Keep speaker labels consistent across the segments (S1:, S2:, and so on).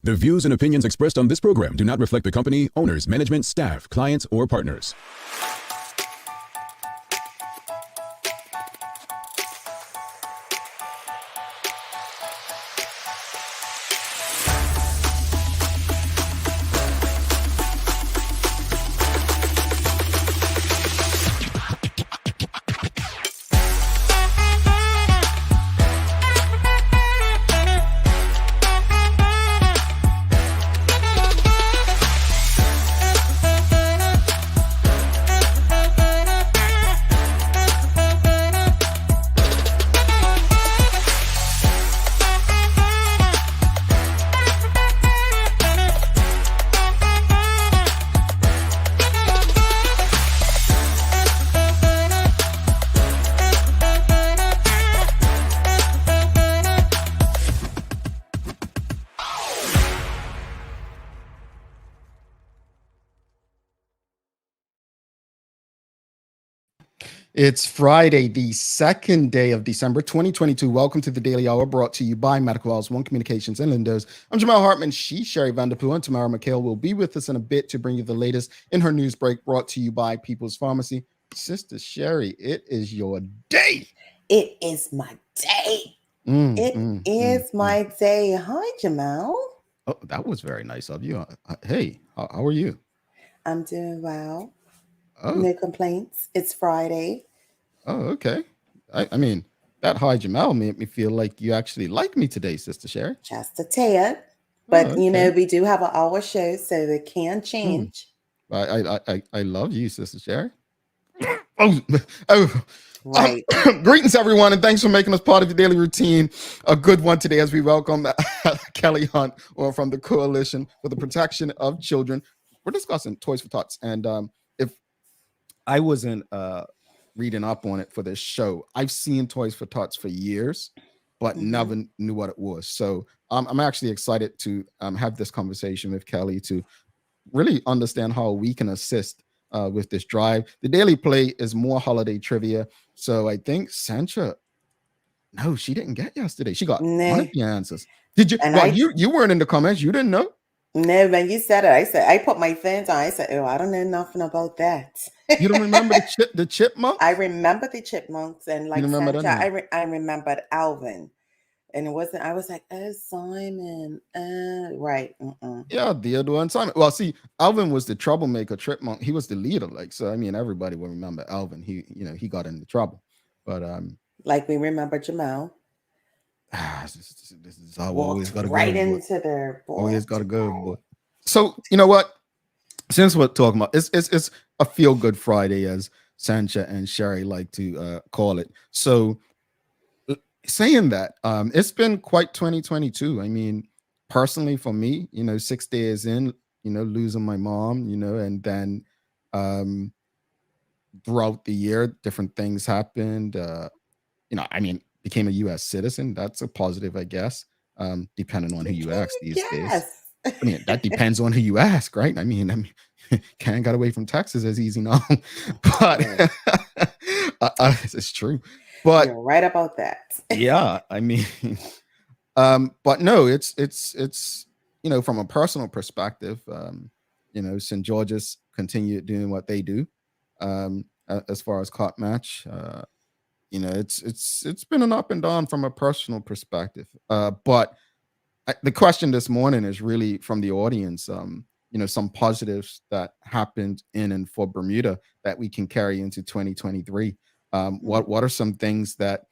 S1: The views and opinions expressed on this program do not reflect the company, owners, management, staff, clients, or partners.
S2: It's Friday, the second day of December 2022. Welcome to the Daily Hour, brought to you by Medical House One Communications and Lindos. I'm Jamal Hartman. She's Sherry Vanderpool, and Tamara McHale will be with us in a bit to bring you the latest in her news break, brought to you by People's Pharmacy. Sister Sherry, it is your day.
S3: It is my day. It is my day. Hi, Jamal.
S2: Oh, that was very nice of you. Hey, how are you?
S3: I'm doing well.
S2: Oh.
S3: No complaints. It's Friday.
S2: Oh, okay. I mean, that hi Jamal made me feel like you actually like me today, Sister Sherry.
S3: Just a tad. But,
S2: okay.
S3: You know, we do have an hour show, so it can change.
S2: I love you, Sister Sherry.
S3: Right.
S2: Greetings, everyone, and thanks for making us part of your daily routine. A good one today as we welcome Kelly Hunt, or from the Coalition for the Protection of Children. We're discussing Toys for Tots, and if I wasn't reading up on it for this show, I've seen Toys for Tots for years, but never knew what it was. So I'm actually excited to have this conversation with Kelly to really understand how we can assist with this drive. The Daily Play is more holiday trivia. So I think Sancha, no, she didn't get yesterday. She got one of the answers. Did you? Well, you weren't in the comments. You didn't know?
S3: No, when you said it, I put my phones on. I said, oh, I don't know nothing about that.
S2: You don't remember the chipmunks?
S3: I remember the chipmunks, and like Sancha, I remembered Alvin. And it wasn't, I was like, oh, Simon. Right.
S2: Yeah, Theodore and Simon. Well, see, Alvin was the troublemaker chipmunk. He was the leader. Like, so I mean, everybody will remember Alvin. He got into trouble. But
S3: like we remember Jamal.
S2: This is how we always gotta
S3: right
S2: go.
S3: Into their boy.
S2: Always gotta go, boy. So you know what? Since we're talking about it's a feel-good Friday, as Sancha and Sherry like to call it. So saying that, it's been quite 2022. I mean, personally for me, 6 days in, losing my mom, and then throughout the year, different things happened. I mean, became a U.S. citizen. That's a positive, I guess, depending on who you ask these days. I mean, that depends on who you ask, right? I mean, Karen got away from Texas as easy now, but it's true. But
S3: you're right about that.
S2: Yeah, I mean, but no, it's from a personal perspective, St. George's continued doing what they do, as far as cop match. It's been an up and down from a personal perspective. But the question this morning is really from the audience. Some positives that happened in and for Bermuda that we can carry into 2023. What are some things that,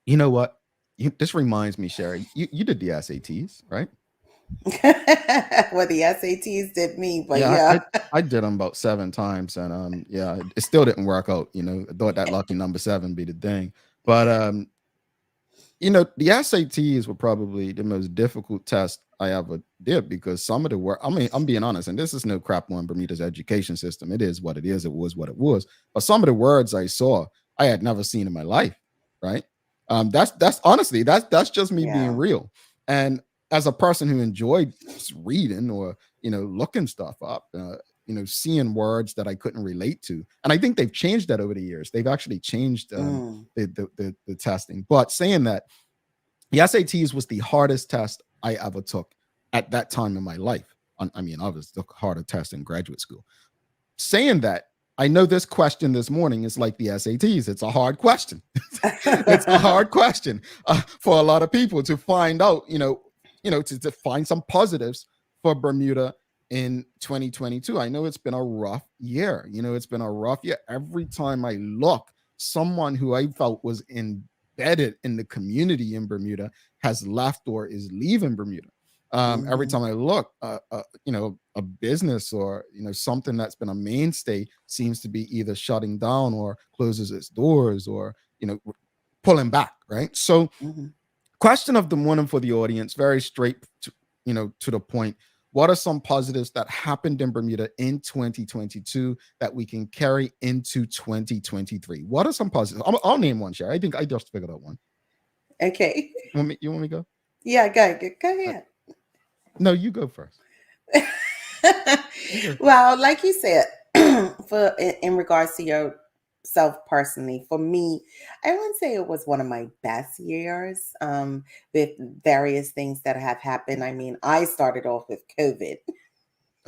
S2: this reminds me, Sherry, you did the SATs, right?
S3: Well, the SATs did me, but yeah.
S2: I did them about 7 times, and it still didn't work out. I thought that lucky number 7 be the thing, but the SATs were probably the most difficult test I ever did, because some of the work, I mean, I'm being honest, and this is no crap on Bermuda's education system. It is what it is. It was what it was. But some of the words I saw, I had never seen in my life. Right. That's honestly, that's just me being real. And as a person who enjoyed reading or, looking stuff up, seeing words that I couldn't relate to. And I think they've changed that over the years. They've actually changed the testing. But saying that, the SATs was the hardest test I ever took. at that time in my life. I mean, I was the harder test in graduate school. Saying that, I know this question this morning is like the SATs. It's a hard question. It's a hard question for a lot of people to find out, to find some positives for Bermuda in 2022. I know it's been a rough year. It's been a rough year. Every time I look, someone who I felt was embedded in the community in Bermuda has left or is leaving Bermuda. Every time I look, a business or something that's been a mainstay seems to be either shutting down or closes its doors or pulling back, right? So question of the morning for the audience, very straight to the point. What are some positives that happened in Bermuda in 2022 that we can carry into 2023? What are some positives? I'll name one, Sherry. I think I just figured out one.
S3: Okay.
S2: You want me to go?
S3: Yeah, go ahead.
S2: No, you go first.
S3: Well, like you said, in regards to yourself personally, for me, I wouldn't say it was one of my best years with various things that have happened. I mean, I started off with COVID.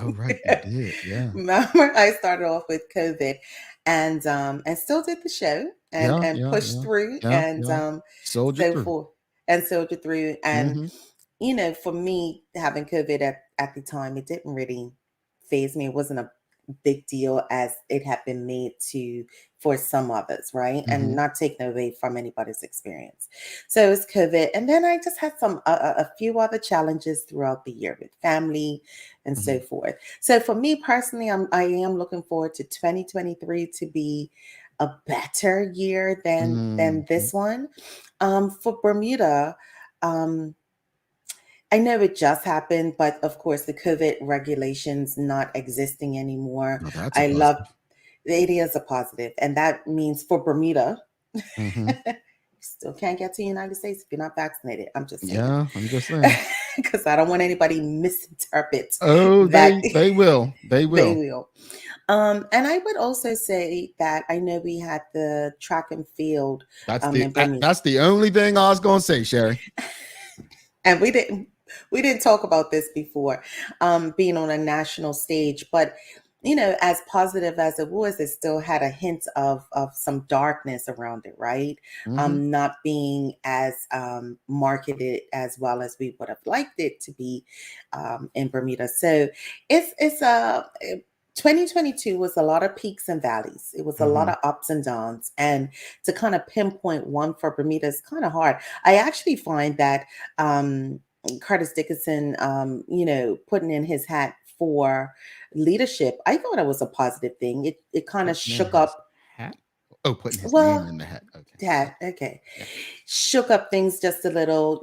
S2: Oh, right, you did, yeah.
S3: Remember, I started off with COVID, and still did the show and pushed through and
S2: soldiered through.
S3: And soldiered through. And for me, having COVID at the time, it didn't really faze me. It wasn't a big deal as it had been made for some others, right? And not taking away from anybody's experience. So it was COVID. And then I just had a few other challenges throughout the year with family and so forth. So for me personally, I am looking forward to 2023 to be a better year than this one. For Bermuda, I know it just happened, but of course the COVID regulations not existing anymore. I love it is a positive, and that means for Bermuda, you still can't get to the United States if you're not vaccinated. I'm just saying.
S2: Yeah, I'm just saying.
S3: Because I don't want anybody misinterpret.
S2: Oh, they will. They will.
S3: They will. And I would also say that I know we had the track and field.
S2: That's the only thing I was gonna say, Sherry.
S3: And we didn't talk about this before, being on a national stage, but as positive as it was, it still had a hint of some darkness around it, right? Not being as marketed as well as we would have liked it to be in Bermuda. So it's 2022 was a lot of peaks and valleys. It was a lot of ups and downs. And to kind of pinpoint one for Bermuda is kind of hard. I actually find that Curtis Dickinson, putting in his hat for leadership, I thought it was a positive thing. It kind of shook up.
S2: Hat? Oh, putting his name in the hat. Okay.
S3: Hat. Okay. Yeah. Shook up things just a little,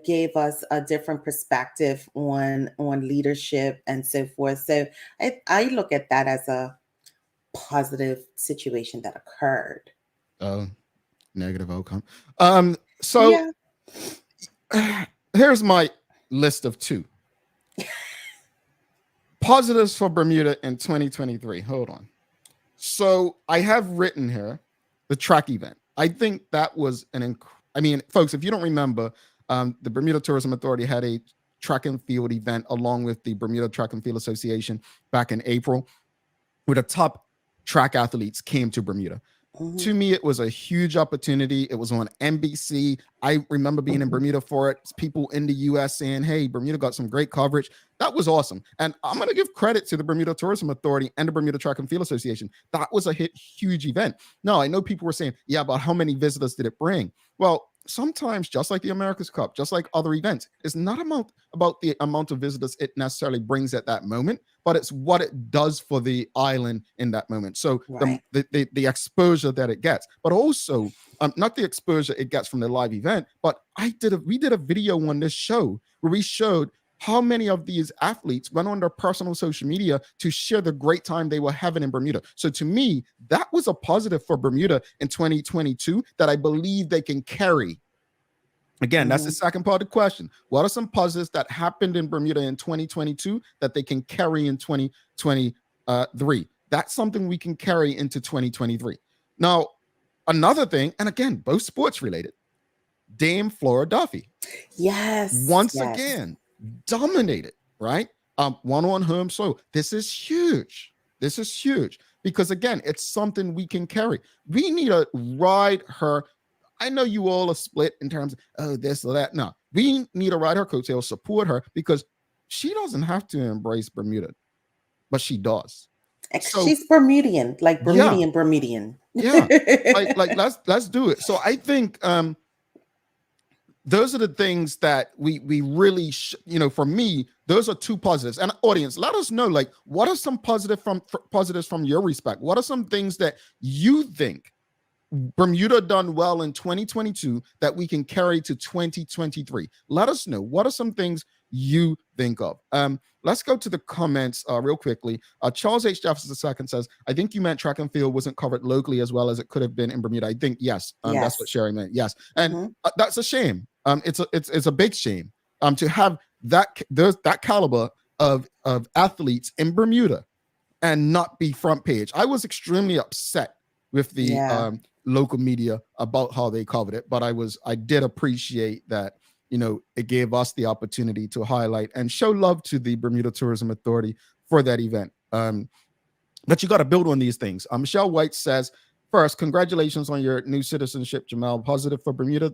S3: gave us a different perspective on leadership and so forth. So I look at that as a positive situation that occurred.
S2: Oh, negative outcome. So here's my list of 2 positives for Bermuda in 2023. Hold on. So I have written here the track event. I think that was folks, if you don't remember, the Bermuda Tourism Authority had a track and field event along with the Bermuda Track and Field Association back in April, where the top track athletes came to Bermuda. To me, it was a huge opportunity. It was on NBC. I remember being in Bermuda for it. People in the US saying, hey, Bermuda got some great coverage. That was awesome. And I'm going to give credit to the Bermuda Tourism Authority and the Bermuda Track and Field Association. That was a huge event. Now, I know people were saying, yeah, but how many visitors did it bring? Well, sometimes, just like the America's Cup, just like other events, it's not about the amount of visitors it necessarily brings at that moment, but it's what it does for the island in that moment. So the exposure that it gets, but also not the exposure it gets from the live event, but we did a video on this show where we showed how many of these athletes went on their personal social media to share the great time they were having in Bermuda. So to me, that was a positive for Bermuda in 2022 that I believe they can carry. Again, that's the second part of the question. What are some positives that happened in Bermuda in 2022 that they can carry in 2023? That's something we can carry into 2023. Now, another thing, and again, both sports related, Dame Flora Duffy.
S3: Yes.
S2: Once again, dominated, right? One on home soil. This is huge. This is huge because again, it's something we can carry. We need to ride her. I know you all are split in terms of this or that. No, we need to ride her coattails, support her because she doesn't have to embrace Bermuda, but she does. So
S3: She's Bermudian, like
S2: yeah,
S3: Bermudian.
S2: yeah, like let's do it. So I think those are the things that we really for me, those are two positives. And audience, let us know, like, what are some positives from your respect? What are some things that you think Bermuda done well in 2022 that we can carry to 2023? Let us know. What are some things you think of? Let's go to the comments real quickly. Charles H. Jefferson II says, I think you meant track and field wasn't covered locally as well as it could have been in Bermuda. I think yes. That's what Sherry meant. Yes. And that's a shame. It's a big shame to have that caliber of athletes in Bermuda and not be front page. I was extremely upset with the local media about how they covered it, but I did appreciate that, it gave us the opportunity to highlight and show love to the Bermuda Tourism Authority for that event. But you got to build on these things. Michelle White says, first, congratulations on your new citizenship, Jamal. Positive for Bermuda.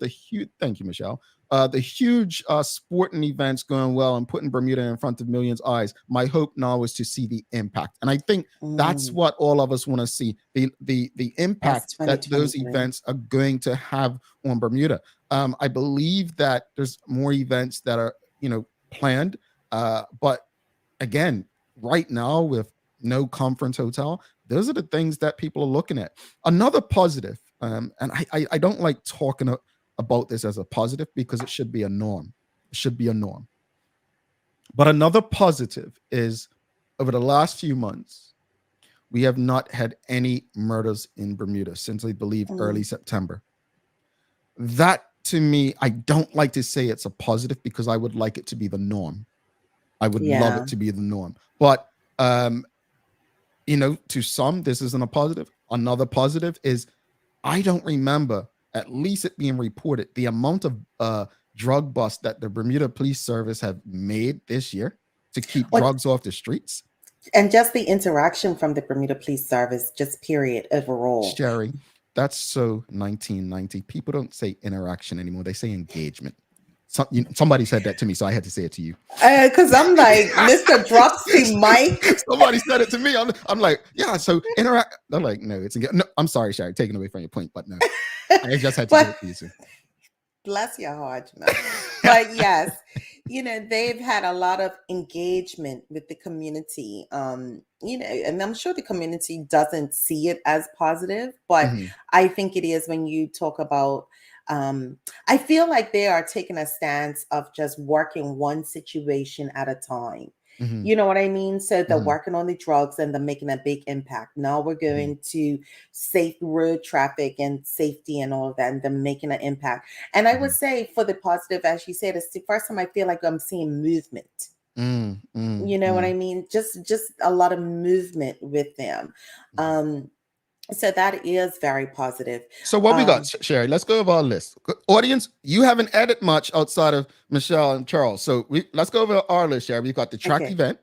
S2: Thank you, Michelle. The huge sporting events going well and putting Bermuda in front of millions' eyes. My hope now is to see the impact, and I think that's what all of us want to see: the impact that those events are going to have on Bermuda. I believe that there's more events that are planned, but again, right now with no conference hotel, those are the things that people are looking at. Another positive, and I don't like talking about this as a positive because it should be a norm. It should be a norm. But another positive is over the last few months, we have not had any murders in Bermuda since I believe early September. That to me, I don't like to say it's a positive because I would like it to be the norm. I would love it to be the norm. But to some, this isn't a positive. Another positive is I don't remember, at least it being reported, the amount of drug busts that the Bermuda Police Service have made this year to keep drugs off the streets.
S3: And just the interaction from the Bermuda Police Service, just period, overall.
S2: Sherry, that's so 1990. People don't say interaction anymore. They say engagement. Somebody said that to me, so I had to say it to you.
S3: Because I'm like, Mr. Dropsy Mike.
S2: Somebody said it to me. I'm like, yeah, so interact. They're like, no, no, I'm sorry, Sherry, taking away from your point, but no. I just had to do it to you, sir.
S3: Bless your heart, man. But yes, they've had a lot of engagement with the community. And I'm sure the community doesn't see it as positive, but I think it is when you talk about I feel like they are taking a stance of just working one situation at a time. You know what I mean? So they're working on the drugs and they're making a big impact. Now we're going to safe road traffic and safety and all of that, and they're making an impact. And I would say for the positive, as you said, it's the first time I feel like I'm seeing movement. You know what I mean? Just a lot of movement with them. So that is very positive.
S2: So what we got, Sherry? Let's go over our list. Audience, you haven't added much outside of Michelle and Charles. So let's go over our list, Sherry. We've got the track event.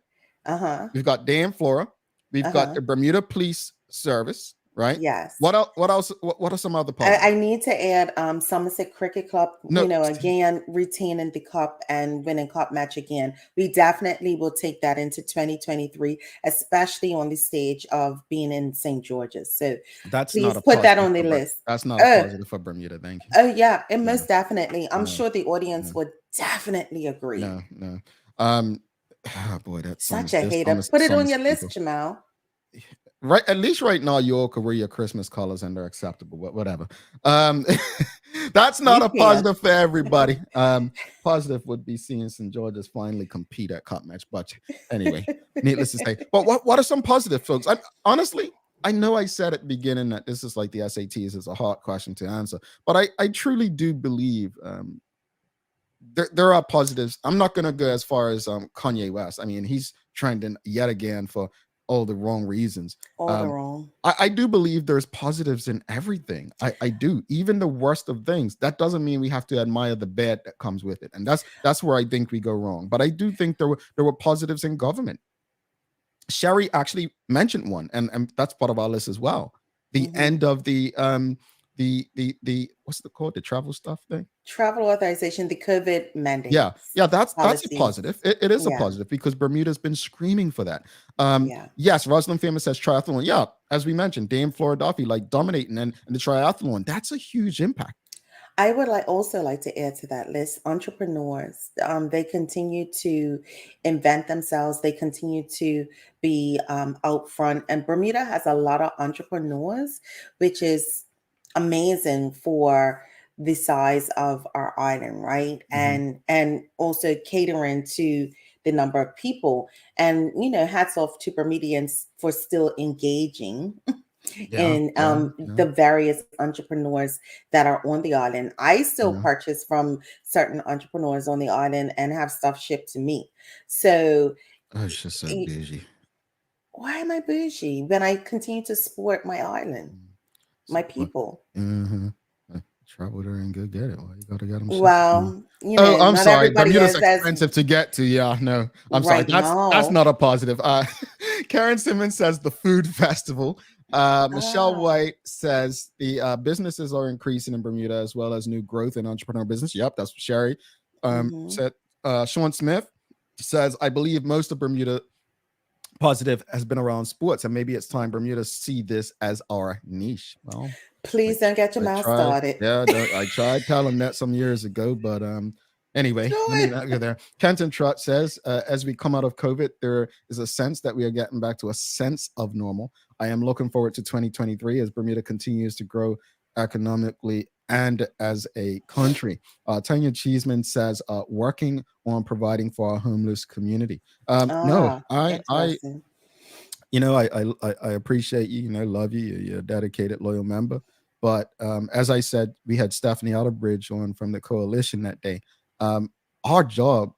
S2: We've got Day and Flora. We've got the Bermuda Police Service, right?
S3: Yes.
S2: What else? What are some other positives?
S3: I need to add Somerset Cricket Club, again, retaining the cup and winning cup match again. We definitely will take that into 2023, especially on the stage of being in St. George's. So please put that on the list.
S2: That's not a positive for Bermuda. Thank you.
S3: Oh, yeah, and most definitely. I'm sure the audience would definitely agree.
S2: No. Oh boy, that's
S3: such a hater. Put it on your list, Jamal.
S2: Right, at least right now you all could wear your Christmas colors and they're acceptable, but whatever. That's not a positive for everybody. Positive would be seeing St. George's finally compete at cup match, but anyway, needless to say. But what are some positive, folks? Honestly, I know I said at the beginning that this is like the SATs, is a hard question to answer, but I truly do believe there are positives. I'm not going to go as far as Kanye West. I mean, he's trending yet again for all the wrong reasons.
S3: All the wrong.
S2: I do believe there's positives in everything. I do, even the worst of things. That doesn't mean we have to admire the bad that comes with it, and that's where I think we go wrong. But I do think there were positives in government. Sherry actually mentioned one, and that's part of our list as well. The end of the what's the called, the travel stuff thing?
S3: Travel authorization, the COVID mandate.
S2: Yeah, that's a positive. It is a positive because Bermuda's been screaming for that. Yes, Rosalind Famous says triathlon. Yeah, as we mentioned, Dame Flora Duffy like dominating and the triathlon. That's a huge impact.
S3: I would also like to add to that list entrepreneurs. They continue to invent themselves. They continue to be out front. And Bermuda has a lot of entrepreneurs, which is amazing for the size of our island, right? And also catering to the number of people. And, hats off to Bermudians for still engaging in the various entrepreneurs that are on the island. I still purchase from certain entrepreneurs on the island and have stuff shipped to me. So
S2: it's just so bougie.
S3: Why am I bougie when I continue to support my island, my people?
S2: Travel there and go get it. Why you gotta get them?
S3: Well,
S2: I'm sorry. Bermuda's expensive to get to. Yeah, no, I'm sorry. That's not a positive. Karen Simmons says the food festival. Michelle White says the businesses are increasing in Bermuda as well as new growth in entrepreneur business. Yep, that's what Sherry said. Sean Smith says, I believe most of Bermuda positive has been around sports, and maybe it's time Bermuda see this as our niche. Well,
S3: please don't get your mouth started.
S2: Yeah, I tried telling that some years ago, but anyway, let me not go there. Kenton Trott says, as we come out of COVID, there is a sense that we are getting back to a sense of normal. I am looking forward to 2023 as Bermuda continues to grow economically and as a country. Tanya Cheeseman says, working on providing for our homeless community. No, I appreciate you, love you. You're a dedicated, loyal member. But as I said, we had Stephanie Outerbridge on from the coalition that day. Our job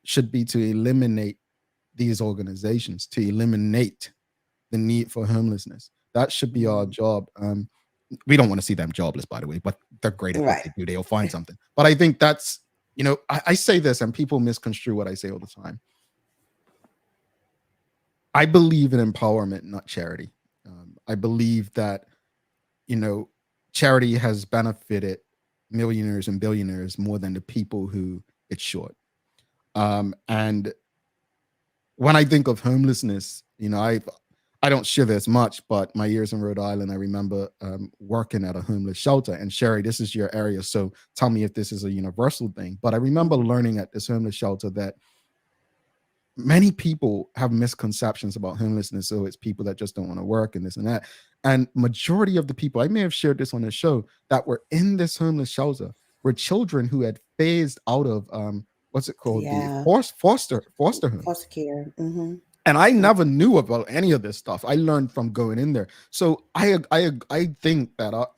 S2: should be to eliminate these organizations, to eliminate the need for homelessness. That should be our job. We don't want to see them jobless, by the way, but they're great at what they do. They'll find something. But I think that's, I say this and people misconstrue what I say all the time. I believe in empowerment, not charity. I believe that, charity has benefited millionaires and billionaires more than the people who it's short. And when I think of homelessness, I don't share this much, but my years in Rhode Island, I remember working at a homeless shelter. And Sherry, this is your area, so tell me if this is a universal thing. But I remember learning at this homeless shelter that many people have misconceptions about homelessness. So it's people that just don't want to work and this and that. And majority of the people, I may have shared this on the show, that were in this homeless shelter were children who had phased out of what's it called? The foster home.
S3: Foster care. Mm-hmm.
S2: And I never knew about any of this stuff. I learned from going in there. So I think that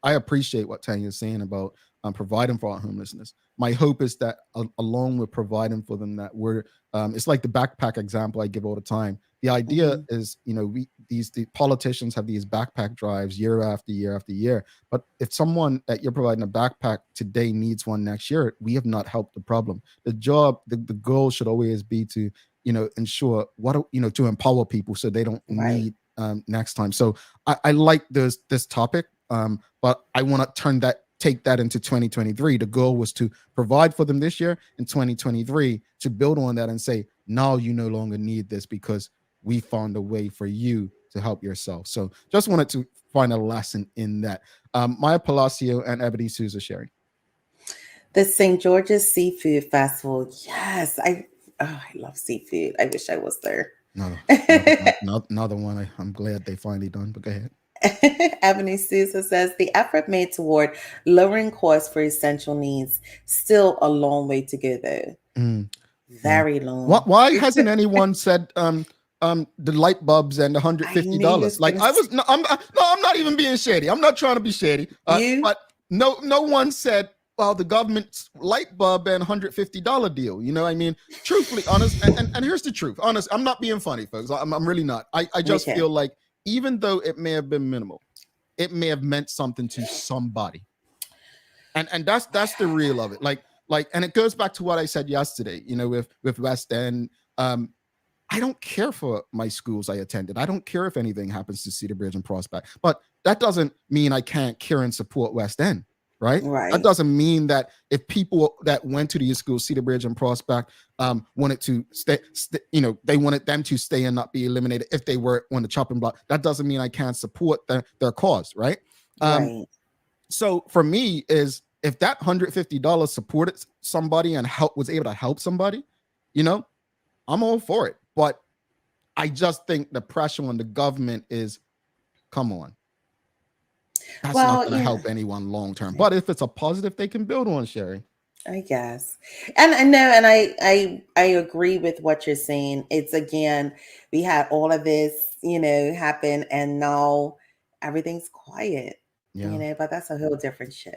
S2: I appreciate what Tanya is saying about providing for our homelessness. My hope is that along with providing for them, that we're it's like the backpack example I give all the time. The idea is, the politicians have these backpack drives year after year after year. But if someone that you're providing a backpack today needs one next year, we have not helped the problem. The goal should always be to ensure to empower people so they don't need next time. So I like this topic, but I want to take that into 2023. The goal was to provide for them this year, in 2023 to build on that and say, now you no longer need this because we found a way for you to help yourself. So just wanted to find a lesson in that. Maya Palacio and Ebony Souza sharing.
S3: The St. George's Seafood Festival. Yes, I love seafood. I wish I was there.
S2: Another one I'm glad they finally done, but go ahead.
S3: Ebony Souza says the effort made toward lowering costs for essential needs, still a long way to go though. Very long.
S2: Why hasn't anyone said the light bulbs and $150? Like I'm not even being shady. I'm not trying to be shady. But no one said well, the government's light bulb and $150 deal. You know, I mean, truthfully, honest, and here's the truth. Honest, I'm not being funny, folks. I'm really not. I just
S3: Okay.
S2: feel like even though it may have been minimal, it may have meant something to somebody. And that's the real of it. Like, and it goes back to what I said yesterday, you know, with West End. I don't care for my schools I attended. I don't care if anything happens to Cedar Bridge and Prospect, but that doesn't mean I can't care and support West End, right?
S3: Right.
S2: That doesn't mean that if people that went to these schools, Cedar Bridge and Prospect, wanted to stay, you know, they wanted them to stay and not be eliminated if they were on the chopping block. That doesn't mean I can't support their cause, right?
S3: Right.
S2: So for me, is if that $150 supported somebody and was able to help somebody, you know, I'm all for it. But I just think the pressure on the government is, come on. That's not going to help anyone long term. But if it's a positive they can build on, Sherry.
S3: I guess. And I know, and I agree with what you're saying. It's, again, we had all of this, you know, happen, and now everything's quiet.
S2: Yeah.
S3: You know, but that's a whole different show.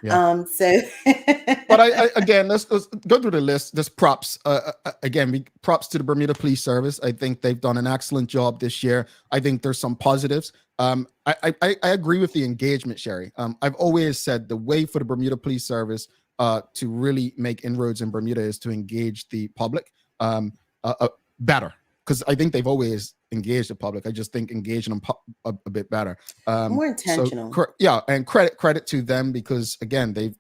S2: Yeah.
S3: So
S2: but I again, let's go through the list. This props again, props to the Bermuda Police Service. I think they've done an excellent job this year. I think there's some positives. I agree with the engagement, Sherry. I've always said the way for the Bermuda Police Service to really make inroads in Bermuda is to engage the public better, because I think they've always engaged the public. I just think engaging them a bit better,
S3: more intentional.
S2: So, yeah, and credit to them, because again, they've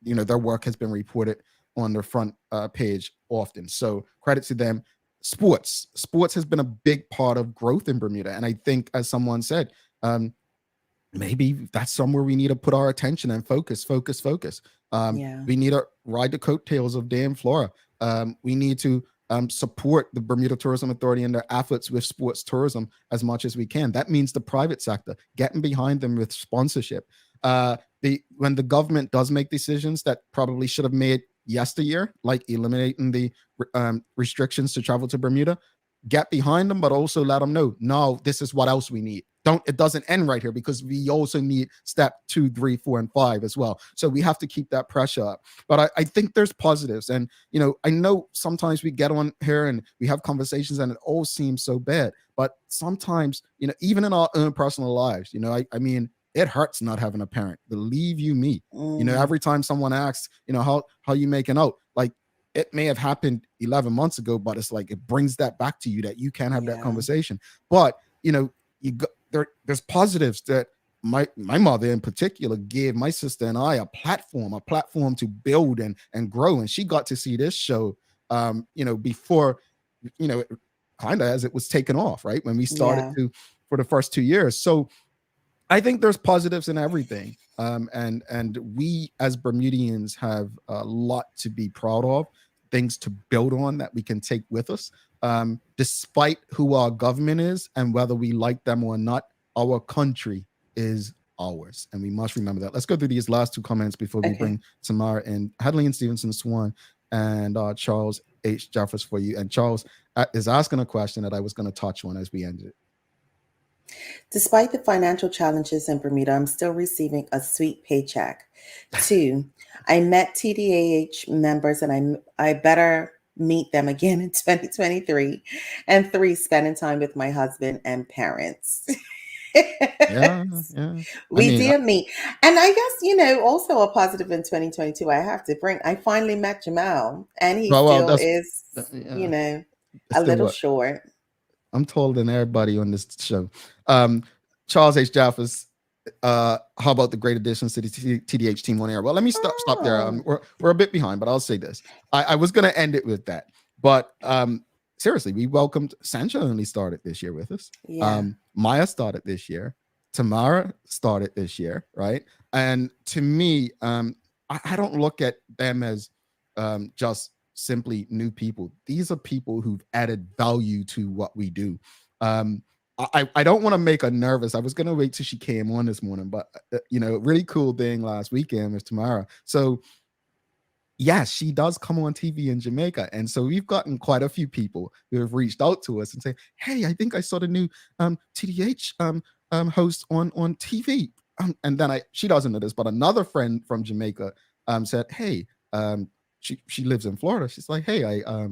S2: you know, their work has been reported on their front page often. So credit to them. Sports has been a big part of growth in Bermuda, and I think, as someone said, maybe that's somewhere we need to put our attention and focus. We need to ride the coattails of Dan Flora. We need to support the Bermuda Tourism Authority and their efforts with sports tourism as much as we can. That means the private sector getting behind them with sponsorship. When the government does make decisions that probably should have made yesteryear, like eliminating the restrictions to travel to Bermuda, get behind them, but also let them know, no, this is what else we need. It doesn't end right here, because we also need step 2, 3, 4, and 5 as well. So we have to keep that pressure up. But I think there's positives. And, you know, I know sometimes we get on here and we have conversations and it all seems so bad. But sometimes, you know, even in our own personal lives, you know, I mean, it hurts not having a parent. Believe you me. You know, every time someone asks, you know, how you making out, like, it may have happened 11 months ago, but it's like, it brings that back to you that you can have that conversation. But, you know, there's positives that my mother in particular gave my sister and I a platform to build and grow. And she got to see this show, you know, before, you know, kind of as it was taken off, right? When we started for the first 2 years. So I think there's positives in everything. And we as Bermudians have a lot to be proud of, things to build on that we can take with us. Despite who our government is and whether we like them or not, our country is ours. And we must remember that. Let's go through these last 2 comments before we bring Tamara and Hadley and Stevenson Swan and Charles H. Jeffers for you. And Charles is asking a question that I was going to touch on as we ended it.
S3: Despite the financial challenges in Bermuda, I'm still receiving a sweet paycheck. 2, I met TDAH members and I better meet them again in 2023. And 3, spending time with my husband and parents. We did meet. And I guess, you know, also a positive in 2022, I finally met Jamal, and he is, you know, a little short.
S2: I'm taller than everybody on this show. Charles H. Jaffers, how about the great additions to the TDH team on air? Well, let me stop there. We're a bit behind, but I'll say this. I was going to end it with that. But seriously, we welcomed Sancha only started this year with us. Maya started this year. Tamara started this year, right? And to me, I don't look at them as just simply new people. These are people who've added value to what we do. I don't want to make her nervous. I was going to wait till she came on this morning, but you know, really cool thing last weekend was Tamara. So yes, she does come on TV in Jamaica. And so we've gotten quite a few people who have reached out to us and say, hey, I think I saw the new TDH host on TV. And then she doesn't know this, but another friend from Jamaica said, "Hey, she lives in Florida. She's like, hey, I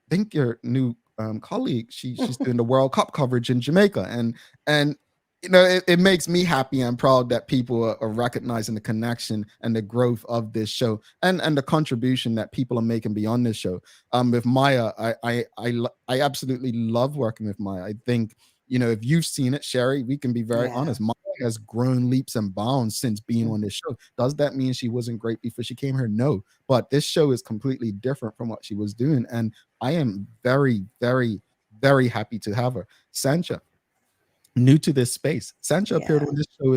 S2: think your new colleague, she's doing the World Cup coverage in Jamaica, and it makes me happy and proud that people are recognizing the connection and the growth of this show and the contribution that people are making beyond this show. With Maya, I absolutely love working with Maya. I think if you've seen it, Sherry, we can be very
S3: Yeah.
S2: honest. Maya has grown leaps and bounds since being on this show. Does that mean she wasn't great before she came here? No, but this show is completely different from what she was doing, and I am very, very, very happy to have her. Sancha, new to this space. Sancha appeared
S3: Yeah.
S2: on this show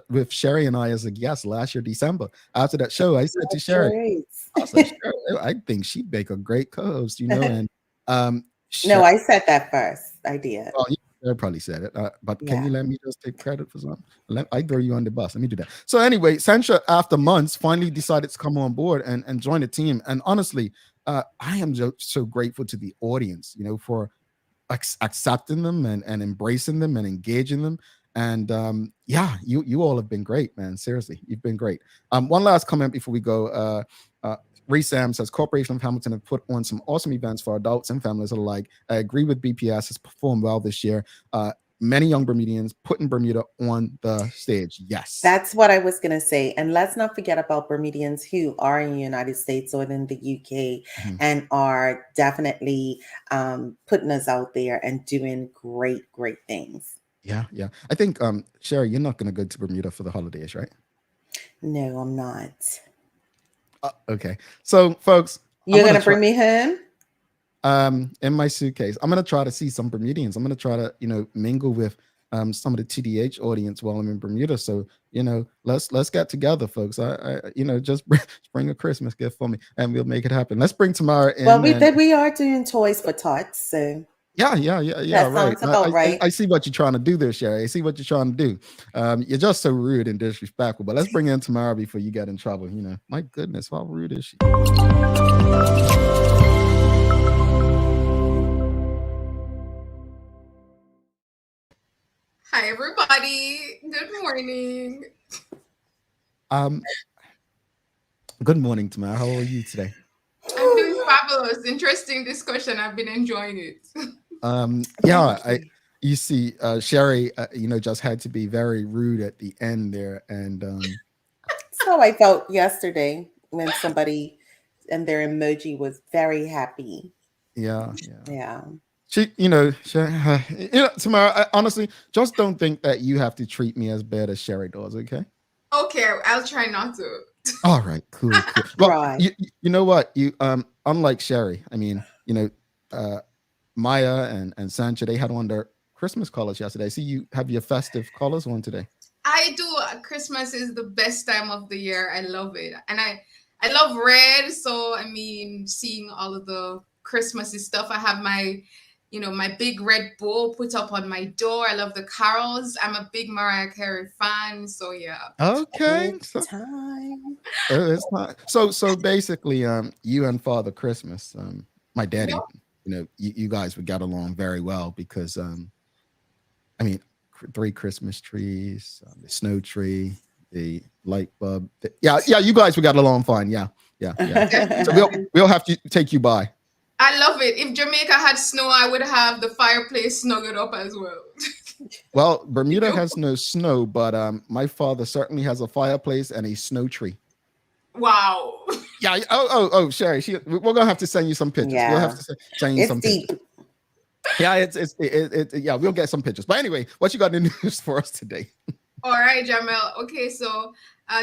S2: with Sherry and I as a guest last year, December. After that show, I said to Sherry,
S3: Great.
S2: I said, Sherry, I think she'd make a great co-host, and
S3: No, I said that first. I did.
S2: well, I probably said it, but can you
S3: Yeah.
S2: let me just take credit for something? I throw you on the bus. Let me do that. So anyway, Sancha, after months, finally decided to come on board and join the team. And honestly, I am so grateful to the audience, for accepting them and embracing them and engaging them. And yeah, you all have been great, man. Seriously, you've been great. One last comment before we go. Reese Sam says Corporation of Hamilton have put on some awesome events for adults and families alike. I agree with BPS has performed well this year. Many young Bermudians putting Bermuda on the stage. Yes.
S3: That's what I was going to say. And let's not forget about Bermudians who are in the United States or in the UK and are definitely putting us out there and doing great, great things.
S2: Yeah. I think, Sherry, you're not going to go to Bermuda for the holidays, right?
S3: No, I'm not.
S2: Okay. So, folks,
S3: You're going to bring me home?
S2: In my suitcase. I'm going to try to see some Bermudians. I'm going to try to, mingle with some of the TDH audience while I'm in Bermuda. So, let's get together, folks. I just bring a Christmas gift for me and we'll make it happen. Let's bring Tamara in.
S3: Well, we are doing toys for Tots, so
S2: yeah,
S3: that
S2: right.
S3: sounds about right.
S2: I see what you're trying to do there, Sherry. I see what you're trying to do. You're just so rude and disrespectful. But let's bring in Tamara before you get in trouble. My goodness, how rude is she?
S4: Hi, everybody. Good morning.
S2: Good morning, Tamara. How are you today?
S4: I'm doing fabulous. Interesting discussion. I've been enjoying it.
S2: You see, Sherry, just had to be very rude at the end there, and
S3: that's how I felt yesterday when somebody and their emoji was very happy.
S2: Yeah. She, Tamara, I honestly just don't think that you have to treat me as bad as Sherry does. Okay.
S4: Okay, I'll try not to.
S2: All right, cool. Well,
S3: Right.
S2: you know what? You unlike Sherry, I mean, Maya and Sancha, they had on their Christmas colors yesterday. I see you have your festive colors on today.
S4: I do. Christmas is the best time of the year. I love it, and I love red. So I mean, seeing all of the Christmassy stuff. I have my my big red bow put up on my door. I love the carols. I'm a big Mariah Carey fan. So yeah.
S2: Okay.
S3: It's time.
S2: It's not so basically, you and Father Christmas, my daddy, you guys would get along very well because I mean, 3 Christmas trees, the snow tree, the light bulb. Yeah, you guys would get along fine. Yeah. So we'll have to take you by.
S4: I love it. If Jamaica had snow, I would have the fireplace snuggled up as well.
S2: Well, Bermuda has no snow, but my father certainly has a fireplace and a snow tree.
S4: Wow.
S2: Yeah. Oh, Sherry, we're gonna have to send you some pictures.
S3: Yeah.
S2: We'll have to send you
S3: It's
S2: some
S3: deep.
S2: pictures. Yeah, we'll get some pictures. But anyway, what you got in the news for us today?
S4: All right, Jamel. Okay, so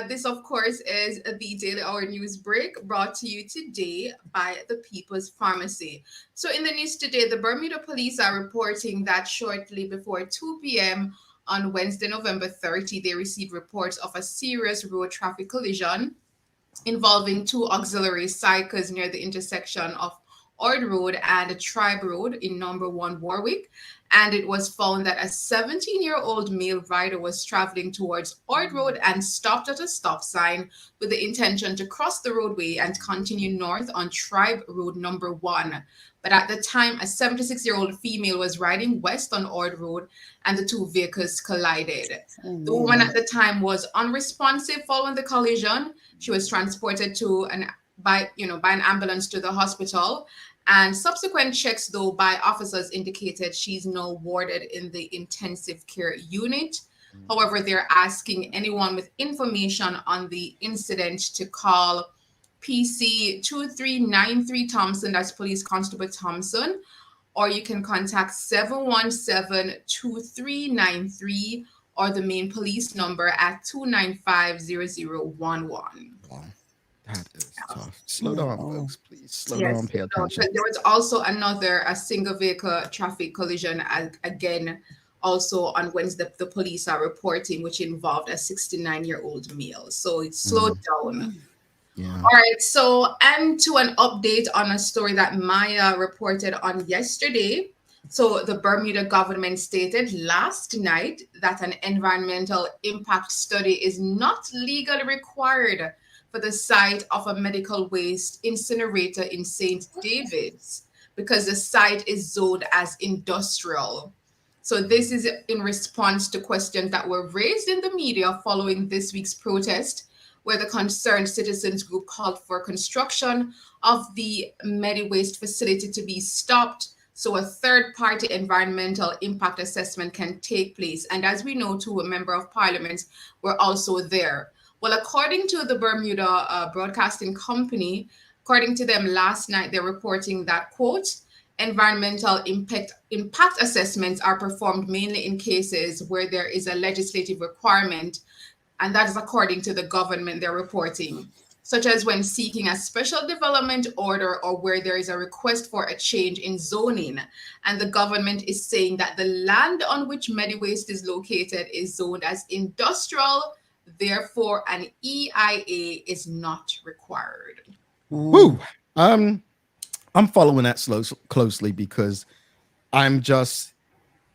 S4: this, of course, is the Daily Hour News Break brought to you today by the People's Pharmacy. So in the news today, the Bermuda police are reporting that shortly before 2 p.m. on Wednesday, November 30, they received reports of a serious road traffic collision involving 2 auxiliary cycles near the intersection of Ord Road and Tribe Road in number 1 Warwick. And it was found that a 17-year-old male rider was traveling towards Ord Road and stopped at a stop sign with the intention to cross the roadway and continue north on Tribe Road number 1. But at the time, a 76-year-old female was riding west on Ord Road and the two vehicles collided. The woman at the time was unresponsive following the collision. She was transported by an ambulance to the hospital. And subsequent checks, though, by officers indicated she's now warded in the intensive care unit. However, they're asking anyone with information on the incident to call PC 2393 Thompson, that's Police Constable Thompson, or you can contact 717-2393 or the main police number at 295-0011.
S2: Wow. That is tough. Slow down, folks. Please slow down. Pay
S4: So
S2: attention.
S4: there was also a single vehicle traffic collision again, also on Wednesday, the police are reporting, which involved a 69-year-old male. So it slowed down.
S2: Yeah.
S4: All right. So, and to an update on a story that Maya reported on yesterday. So the Bermuda government stated last night that an environmental impact study is not legally required for the site of a medical waste incinerator in St. David's because the site is zoned as industrial. So this is in response to questions that were raised in the media following this week's protest, where the concerned citizens group called for construction of the Medi-Waste facility to be stopped so a third-party environmental impact assessment can take place. And as we know, too, a member of parliament were also there. Well, according to the Bermuda Broadcasting Company, according to them last night, they're reporting that, quote, environmental impact assessments are performed mainly in cases where there is a legislative requirement, and that is according to the government they're reporting, such as when seeking a special development order or where there is a request for a change in zoning. And the government is saying that the land on which Medi-Waste is located is zoned as industrial, therefore an EIA is not required.
S2: Woo. I'm following that closely because I'm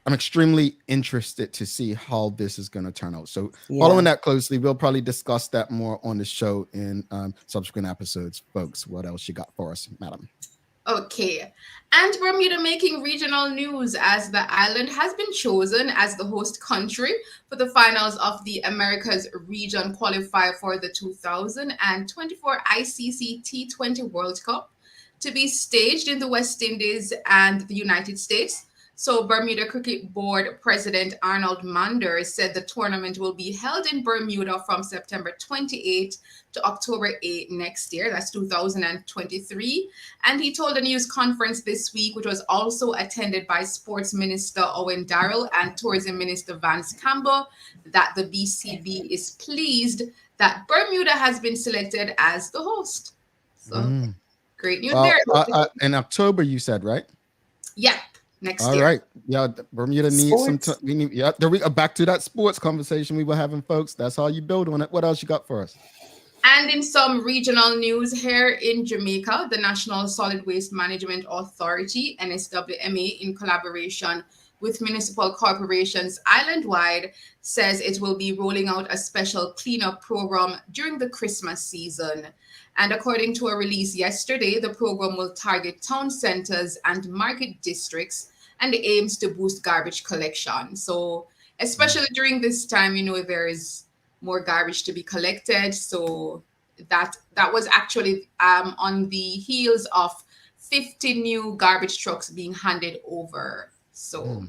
S2: extremely interested to see how this is going to turn out. So following that closely, we'll probably discuss that more on the show in subsequent episodes. Folks, what else you got for us, madam?
S4: Okay. And Bermuda making regional news as the island has been chosen as the host country for the finals of the Americas region qualifier for the 2024 ICC T20 World Cup to be staged in the West Indies and the United States. So Bermuda Cricket Board President Arnold Manders said the tournament will be held in Bermuda from September 28 to October 8 next year. That's 2023. And he told a news conference this week, which was also attended by Sports Minister Owen Darrell and Tourism Minister Vance Campbell, that the BCB is pleased that Bermuda has been selected as the host. So great news there.
S2: In October, you said, right?
S4: Yeah. Next
S2: All
S4: year.
S2: right. Yeah, Bermuda needs some time. We need, there we back to that sports conversation we were having, folks. That's how you build on it. What else you got for us?
S4: And in some regional news here in Jamaica, the National Solid Waste Management Authority, NSWMA, in collaboration with municipal corporations island-wide, says it will be rolling out a special cleanup program during the Christmas season. And according to a release yesterday, the program will target town centers and market districts and aims to boost garbage collection. So especially during this time, there is more garbage to be collected. So that was actually on the heels of 50 new garbage trucks being handed over. So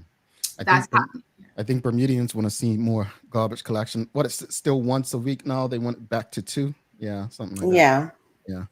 S4: that's happening.
S2: I think Bermudians want to see more garbage collection. What, it's still once a week now? They want it back to 2? Yeah, something like that. Yeah.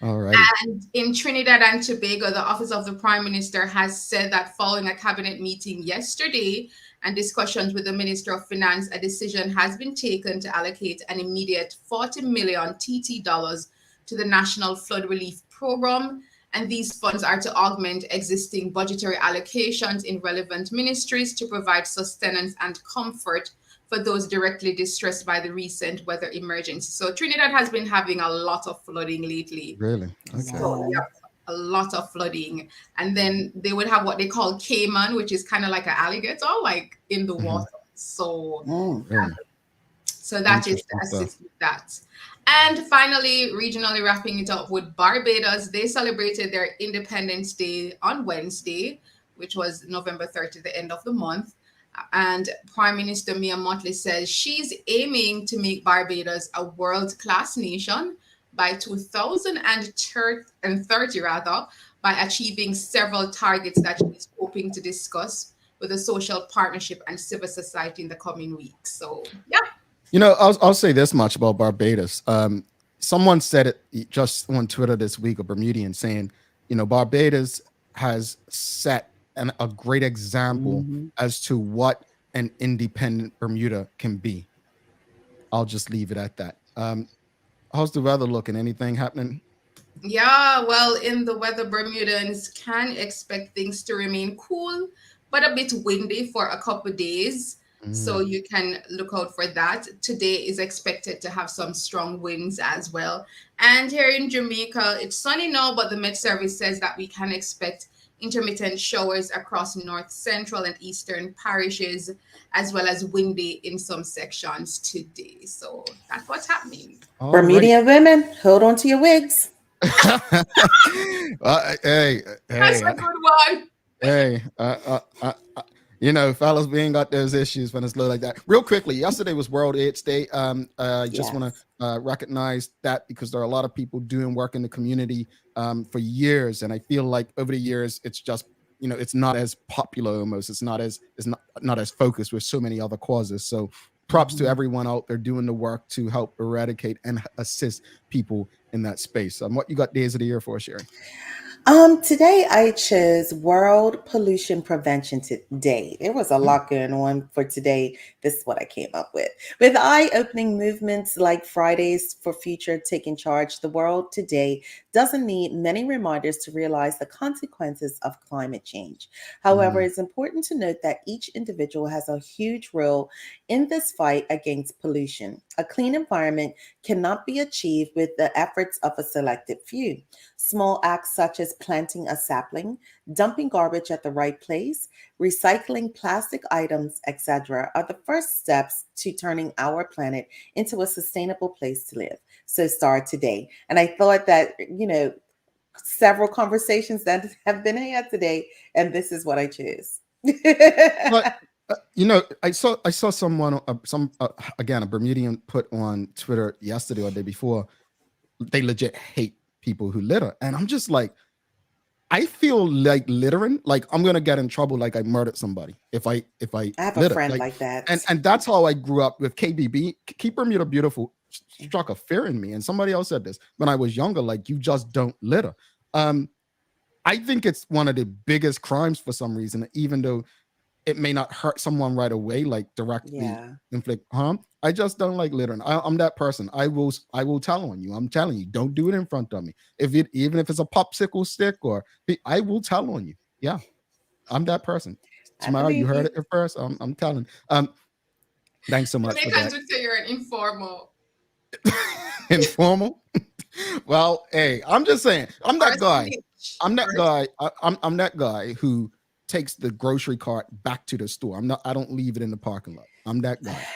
S2: All right.
S4: And in Trinidad and Tobago, the Office of the Prime Minister has said that following a cabinet meeting yesterday and discussions with the Minister of Finance, a decision has been taken to allocate an immediate 40 million TT dollars to the National Flood Relief Program. And these funds are to augment existing budgetary allocations in relevant ministries to provide sustenance and comfort for those directly distressed by the recent weather emergency. So Trinidad has been having a lot of flooding lately.
S2: Really? Okay.
S4: So, yeah. a lot of flooding. And then they would have what they call caiman, which is kind of like an alligator, like in the water. So, so that is to assist with that. And finally, regionally wrapping it up with Barbados, they celebrated their Independence Day on Wednesday, which was November 30th, the end of the month. And Prime Minister Mia Mottley says she's aiming to make Barbados a world-class nation by 2030, by achieving several targets that she's hoping to discuss with the social partnership and civil society in the coming weeks. So, yeah.
S2: You know, I'll say this much about Barbados. Someone said it just on Twitter this week, a Bermudian, saying, you know, Barbados has set a great example as to what an independent Bermuda can be. I'll just leave it at that. How's the weather looking? Anything happening?
S4: Yeah, well, in the weather, Bermudans can expect things to remain cool, but a bit windy for a couple of days. So you can look out for that. Today is expected to have some strong winds as well. And here in Jamaica, it's sunny now, but the Met Service says that we can expect intermittent showers across north, central, and eastern parishes, as well as windy in some sections today. So that's what's happening.
S3: Bermudian women, hold on to your wigs.
S2: Hey,
S4: That's a good one.
S2: Hey, you know, fellas, we ain't got those issues when it's low like that. Real quickly, yesterday was World AIDS Day. I just want to recognize that because there are a lot of people doing work in the community for years, and I feel like over the years, it's just, you know, it's not as popular almost. It's not as focused with so many other causes. So props to everyone out there doing the work to help eradicate and assist people in that space. What you got days of the year for, Sherry?
S3: Today I chose World Pollution Prevention Day. There was a lot going on for today. This is what I came up with. With eye-opening movements like Fridays for Future taking charge, the world today doesn't need many reminders to realize the consequences of climate change. However, it's important to note that each individual has a huge role in this fight against pollution. A clean environment cannot be achieved with the efforts of a selected few. Small acts such as planting a sapling, dumping garbage at the right place, recycling plastic items, etc., are the first steps to turning our planet into a sustainable place to live. So start today. And I thought that, you know, several conversations that have been had today, and this is what I choose.
S2: But, you know, I saw someone, again, a Bermudian put on Twitter yesterday or the day before, they legit hate people who litter. And I'm just like, I feel like littering, like I'm gonna get in trouble, like I murdered somebody if I
S3: have
S2: litter.
S3: A friend like that.
S2: And that's how I grew up with KBB. Keep Bermuda Beautiful struck a fear in me. And somebody else said this when I was younger, like you just don't litter. I think it's one of the biggest crimes for some reason, even though it may not hurt someone right away, like directly inflict harm. I just don't like littering. I'm that person. I will tell on you. I'm telling you, don't do it in front of me. Even if it's a popsicle stick I will tell on you. Yeah, I'm that person. Tomorrow, you heard it first. I'm telling. Thanks so much.
S4: They can just say you're an informal.
S2: Informal. Well, hey, I'm just saying. I'm that guy. I'm that guy who takes the grocery cart back to the store. I don't leave it in the parking lot. I'm that guy.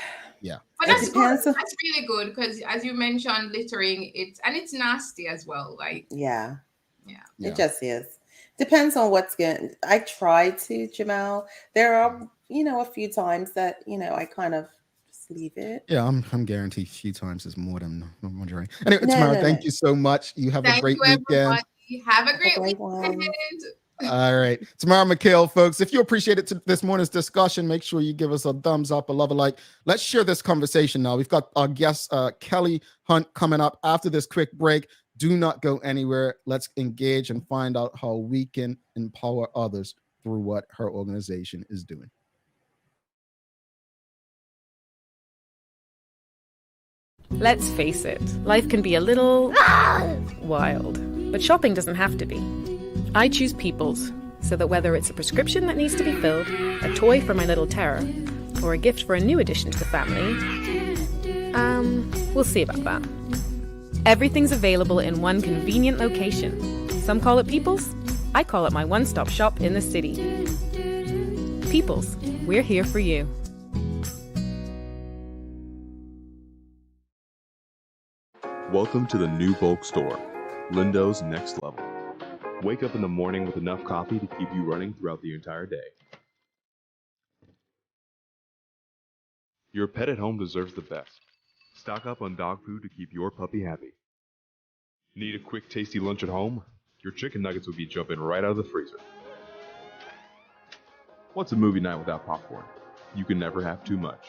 S2: Yeah.
S4: But that's good. That's really good because as you mentioned, littering, it's nasty as well. Like
S3: yeah. It just is. Depends on what's going. I try to, Jamal. There are, a few times that, I kind of just leave it.
S2: Yeah, I'm guaranteed a few times is more than I'm wondering. Anyway, Tamara, thank you so much. You have a great weekend.
S4: Everybody. Have a great weekend.
S2: All right. Tamara McHale, folks, if you appreciated this morning's discussion, make sure you give us a thumbs up, a love, a like. Let's share this conversation now. We've got our guest, Kelly Hunt, coming up after this quick break. Do not go anywhere. Let's engage and find out how we can empower others through what her organization is doing.
S5: Let's face it, life can be a little wild, but shopping doesn't have to be. I choose People's, so that whether it's a prescription that needs to be filled, a toy for my little terror, or a gift for a new addition to the family, we'll see about that. Everything's available in one convenient location, Some call it People's. I call it my one-stop shop in the city. People's, we're here for you.
S6: Welcome to the new bulk store, Lindo's Next Level. Wake up in the morning with enough coffee to keep you running throughout the entire day. Your pet at home deserves the best. Stock up on dog food to keep your puppy happy. Need a quick, tasty lunch at home? Your chicken nuggets will be jumping right out of the freezer. What's a movie night without popcorn? You can never have too much.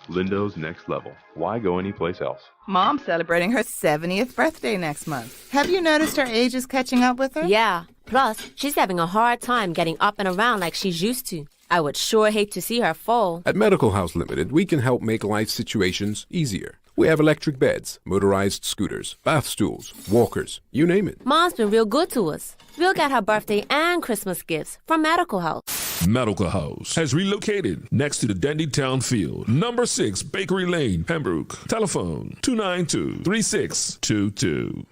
S6: Lindo's Next Level. Why go anyplace else?
S7: Mom's celebrating her 70th birthday next month. Have you noticed her age is catching up with her?
S8: Yeah. Plus, she's having a hard time getting up and around like she's used to. I would sure hate to see her fall.
S9: At Medical House Limited, we can help make life situations easier. We have electric beds, motorized scooters, bath stools, walkers, you name it.
S8: Mom's been real good to us. We'll get her birthday and Christmas gifts from Medical House.
S10: Medical House has relocated next to the Dandytown Field, number 6 Bakery Lane, Pembroke. Telephone 292-3622.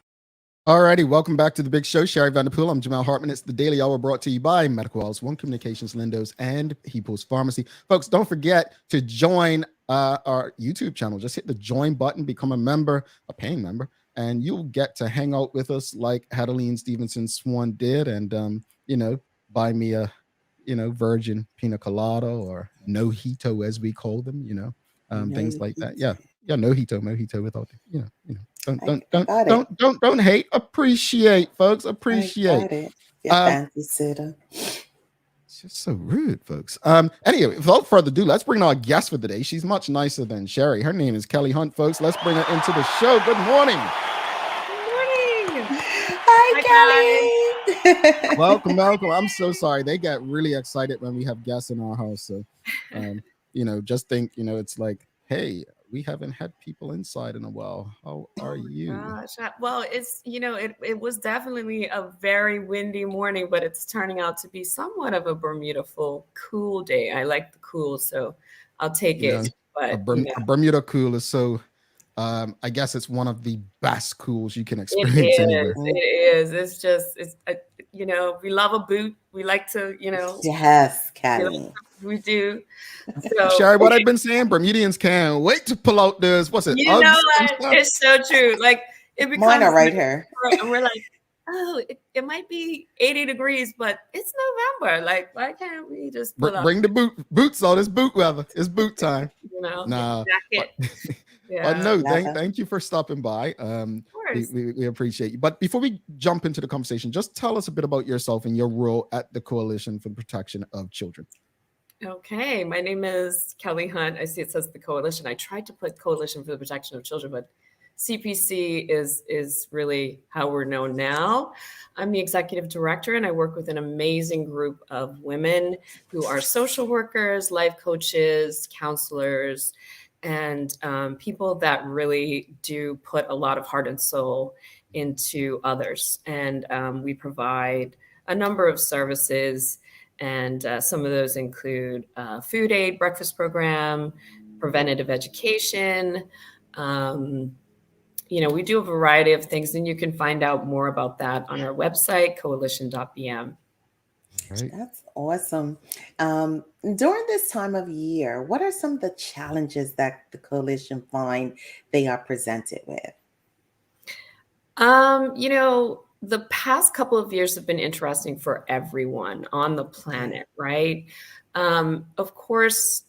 S2: Alrighty, welcome back to the big show. Sherry Vanderpool, I'm Jamal Hartman. It's the Daily Hour brought to you by Medical House, One Communications, Lindo's, and People's Pharmacy. Folks, don't forget to join our YouTube channel. Just hit the join button, become a member, a paying member, and you'll get to hang out with us like Hadaline Stevenson Swan did, and buy me a virgin pina colada or mojito as we call them, things like that. Yeah, mojito without don't hate, appreciate, folks, appreciate.
S3: Fancy sitter.
S2: It's just so rude, folks. Anyway, without further ado, let's bring our guest for the day. She's much nicer than Sherry. Her name is Kelly Hunt, folks. Let's bring her into the show. Good morning.
S3: Good morning. Hi, Kelly.
S2: Welcome. I'm so sorry. They get really excited when we have guests in our house. So, just think, it's like, hey, we haven't had people inside in a while. How are you?
S11: Gosh. Well, it's, it was definitely a very windy morning, but it's turning out to be somewhat of a Bermuda-ful cool day. I like the cool, so I'll take it. But
S2: a Bermuda cool is so, I guess it's one of the best cools you can experience anywhere.
S11: It is. It's just, we love a boot. We like to,
S3: Yes, Kelly.
S11: We do. So,
S2: Sherry, what I've been saying, Bermudians can't wait to pull out this. What's it?
S11: You know what? It's so true. Like it becomes
S3: mine are right here.
S11: And we're like, oh, it might be 80 degrees, but it's November. Like, why can't we just
S2: bring the boots out? It's boot weather. It's boot time.
S11: Jacket.
S2: No, thank you for stopping by. We appreciate you. But before we jump into the conversation, just tell us a bit about yourself and your role at the Coalition for the Protection of Children.
S11: Okay, my name is Kelly Hunt. I see it says the Coalition. I tried to put Coalition for the Protection of Children, but CPC is really how we're known now. I'm the executive director, and I work with an amazing group of women who are social workers, life coaches, counselors, and people that really do put a lot of heart and soul into others. And we provide a number of services. And some of those include food aid, breakfast program, preventative education. We do a variety of things, and you can find out more about that on our website, coalition.bm.
S2: Right.
S3: That's awesome. During this time of year, what are some of the challenges that the coalition find they are presented with?
S11: The past couple of years have been interesting for everyone on the planet, right? Of course,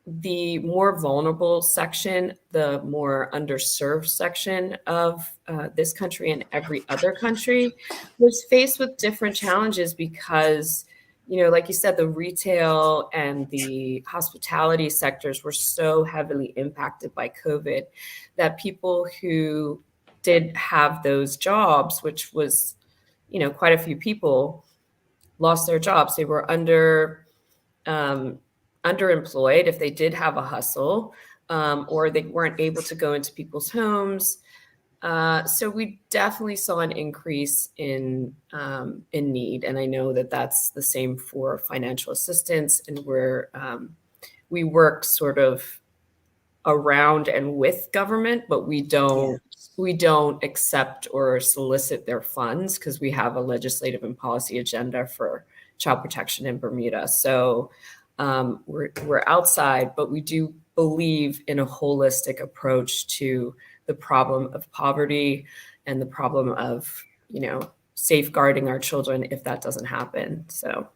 S11: the more vulnerable section, the more underserved section of this country and every other country was faced with different challenges because, like you said, the retail and the hospitality sectors were so heavily impacted by COVID that people who did have those jobs, which was, quite a few people lost their jobs. They were underemployed if they did have a hustle, or they weren't able to go into people's homes. So we definitely saw an increase in need, and I know that that's the same for financial assistance, and we work sort of around and with government, but we don't we don't accept or solicit their funds because we have a legislative and policy agenda for child protection in Bermuda. So we're outside, but we do believe in a holistic approach to the problem of poverty and the problem of, safeguarding our children if that doesn't happen. So.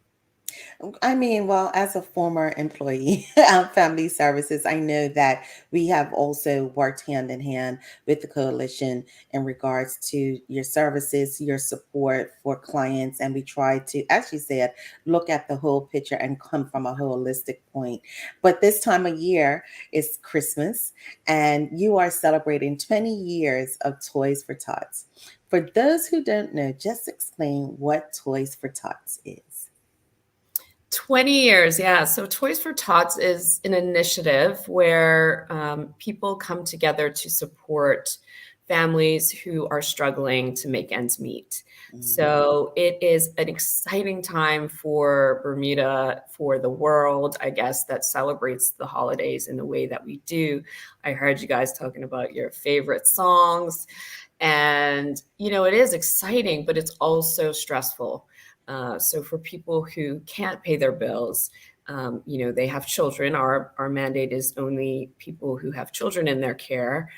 S3: I mean, well, as a former employee of Family Services, I know that we have also worked hand in hand with the coalition in regards to your services, your support for clients. And we try to, as you said, look at the whole picture and come from a holistic point. But this time of year is Christmas, and you are celebrating 20 years of Toys for Tots. For those who don't know, just explain what Toys for Tots is.
S11: 20 years, yeah. So Toys for Tots is an initiative where people come together to support families who are struggling to make ends meet. So it is an exciting time for Bermuda, for the world, I guess, that celebrates the holidays in the way that we do. I heard you guys talking about your favorite songs. And, it is exciting, but it's also stressful. So for people who can't pay their bills, they have children. Our mandate is only people who have children in their care.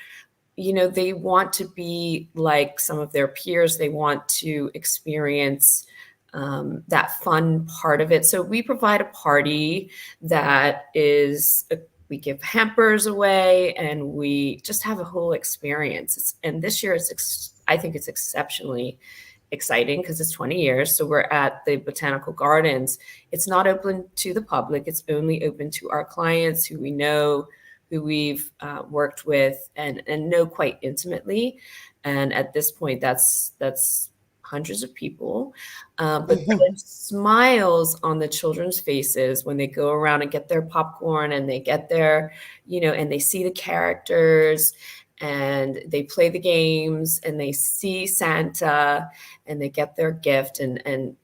S11: They want to be like some of their peers. They want to experience that fun part of it. So we provide a party that is, we give hampers away, and we just have a whole experience. And this year, I think it's exceptionally exciting because it's 20 years. So we're at the Botanical Gardens. It's not open to the public. It's only open to our clients who we know, who we've worked with and know quite intimately. And at this point, that's hundreds of people. But the smiles on the children's faces when they go around and get their popcorn and they get their, and they see the characters and they play the games and they see Santa and they get their gift. And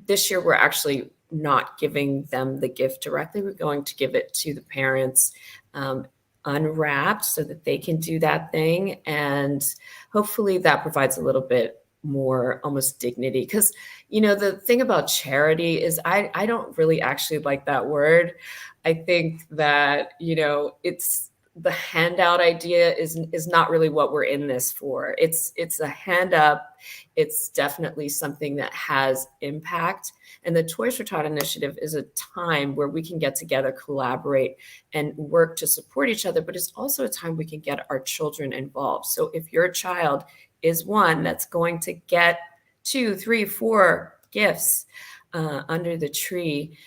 S11: this year we're actually not giving them the gift directly. We're going to give it to the parents unwrapped so that they can do that thing. And hopefully that provides a little bit more almost dignity. Because, the thing about charity is I don't really actually like that word. I think that, it's the handout idea is not really what we're in this for. It's a hand up. It's definitely something that has impact. And the Toys for Tot initiative is a time where we can get together, collaborate, and work to support each other. But it's also a time we can get our children involved. So if your child is one that's going to get 2, 3, 4 gifts under the tree,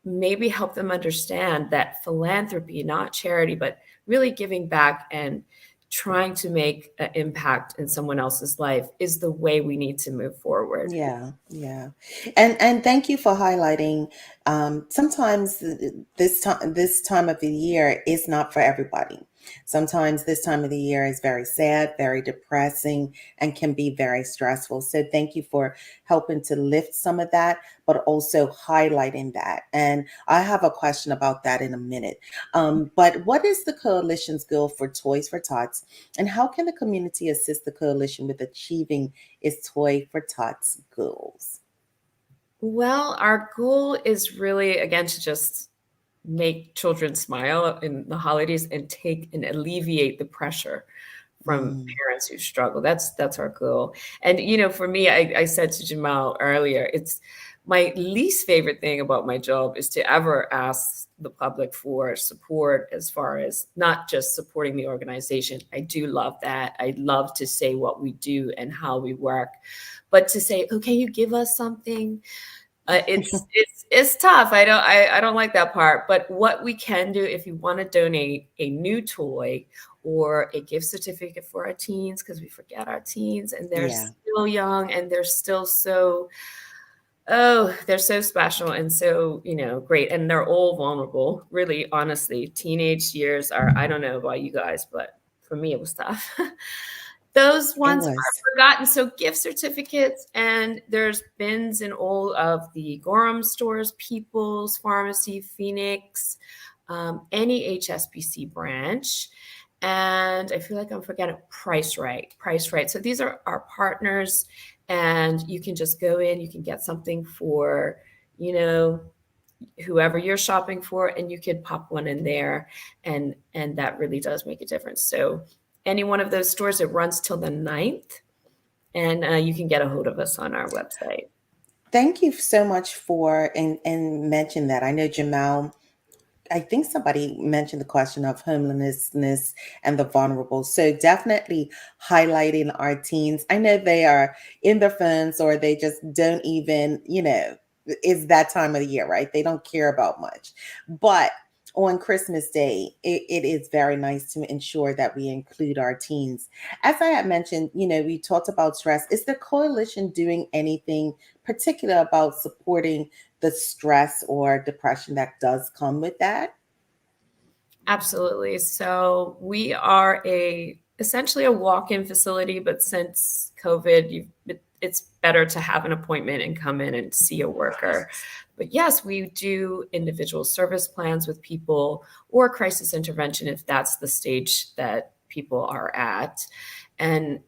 S11: maybe help them understand that philanthropy, not charity, but really giving back and trying to make an impact in someone else's life is the way we need to move forward.
S3: Yeah. And thank you for highlighting. Sometimes this time of the year is not for everybody. Sometimes this time of the year is very sad, very depressing, and can be very stressful. So thank you for helping to lift some of that, but also highlighting that. And I have a question about that in a minute. But what is the coalition's goal for Toys for Tots, and how can the community assist the coalition with achieving its Toy for Tots goals?
S11: Well, our goal is really, again, to just make children smile in the holidays and take and alleviate the pressure from parents who struggle. That's our goal. And, for me, I said to Jamal earlier, it's my least favorite thing about my job is to ever ask the public for support as far as not just supporting the organization. I do love that. I love to say what we do and how we work, but to say, oh, can you give us something? It's tough. I don't like that part. But what we can do, if you want to donate a new toy or a gift certificate for our teens, because we forget our teens and they're still young and they're still they're so special and so, great. And they're all vulnerable, really, honestly. Teenage years are, I don't know about you guys, but for me, it was tough. Those ones are forgotten. So gift certificates, and there's bins in all of the Gorham stores, People's Pharmacy, Phoenix, any HSBC branch. and I feel like I'm forgetting Price Right. Price Right. So these are our partners, and you can just go in, you can get something for, you know, whoever you're shopping for, and you could pop one in there, and that really does make a difference. So any one of those stores, it runs till the 9th, and you can get a hold of us on our website.
S3: Thank you so much for and mention that. I know Jamal, I think somebody mentioned the question of homelessness and the vulnerable. So definitely highlighting our teens. I know they are in their phones or they just don't even, it's that time of the year, right? They don't care about much. But on Christmas Day, it is very nice to ensure that we include our teens. As I had mentioned, we talked about stress. Is the coalition doing anything particular about supporting the stress or depression that does come with that?
S11: Absolutely. So we are essentially a walk-in facility, but since COVID, it's better to have an appointment and come in and see a worker. But yes, we do individual service plans with people or crisis intervention if that's the stage that people are at. And,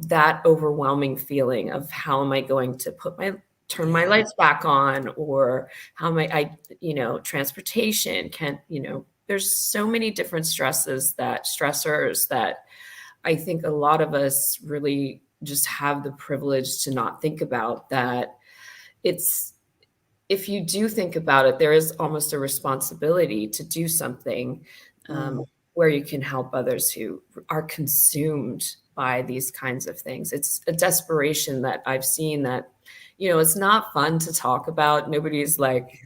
S11: that overwhelming feeling of how am I going to turn my lights back on, or how am I transportation there's so many different stressors that I think a lot of us really just have the privilege to not think about. That if you do think about it, there is almost a responsibility to do something where you can help others who are consumed by these kinds of things. It's a desperation that I've seen that, it's not fun to talk about. Nobody's like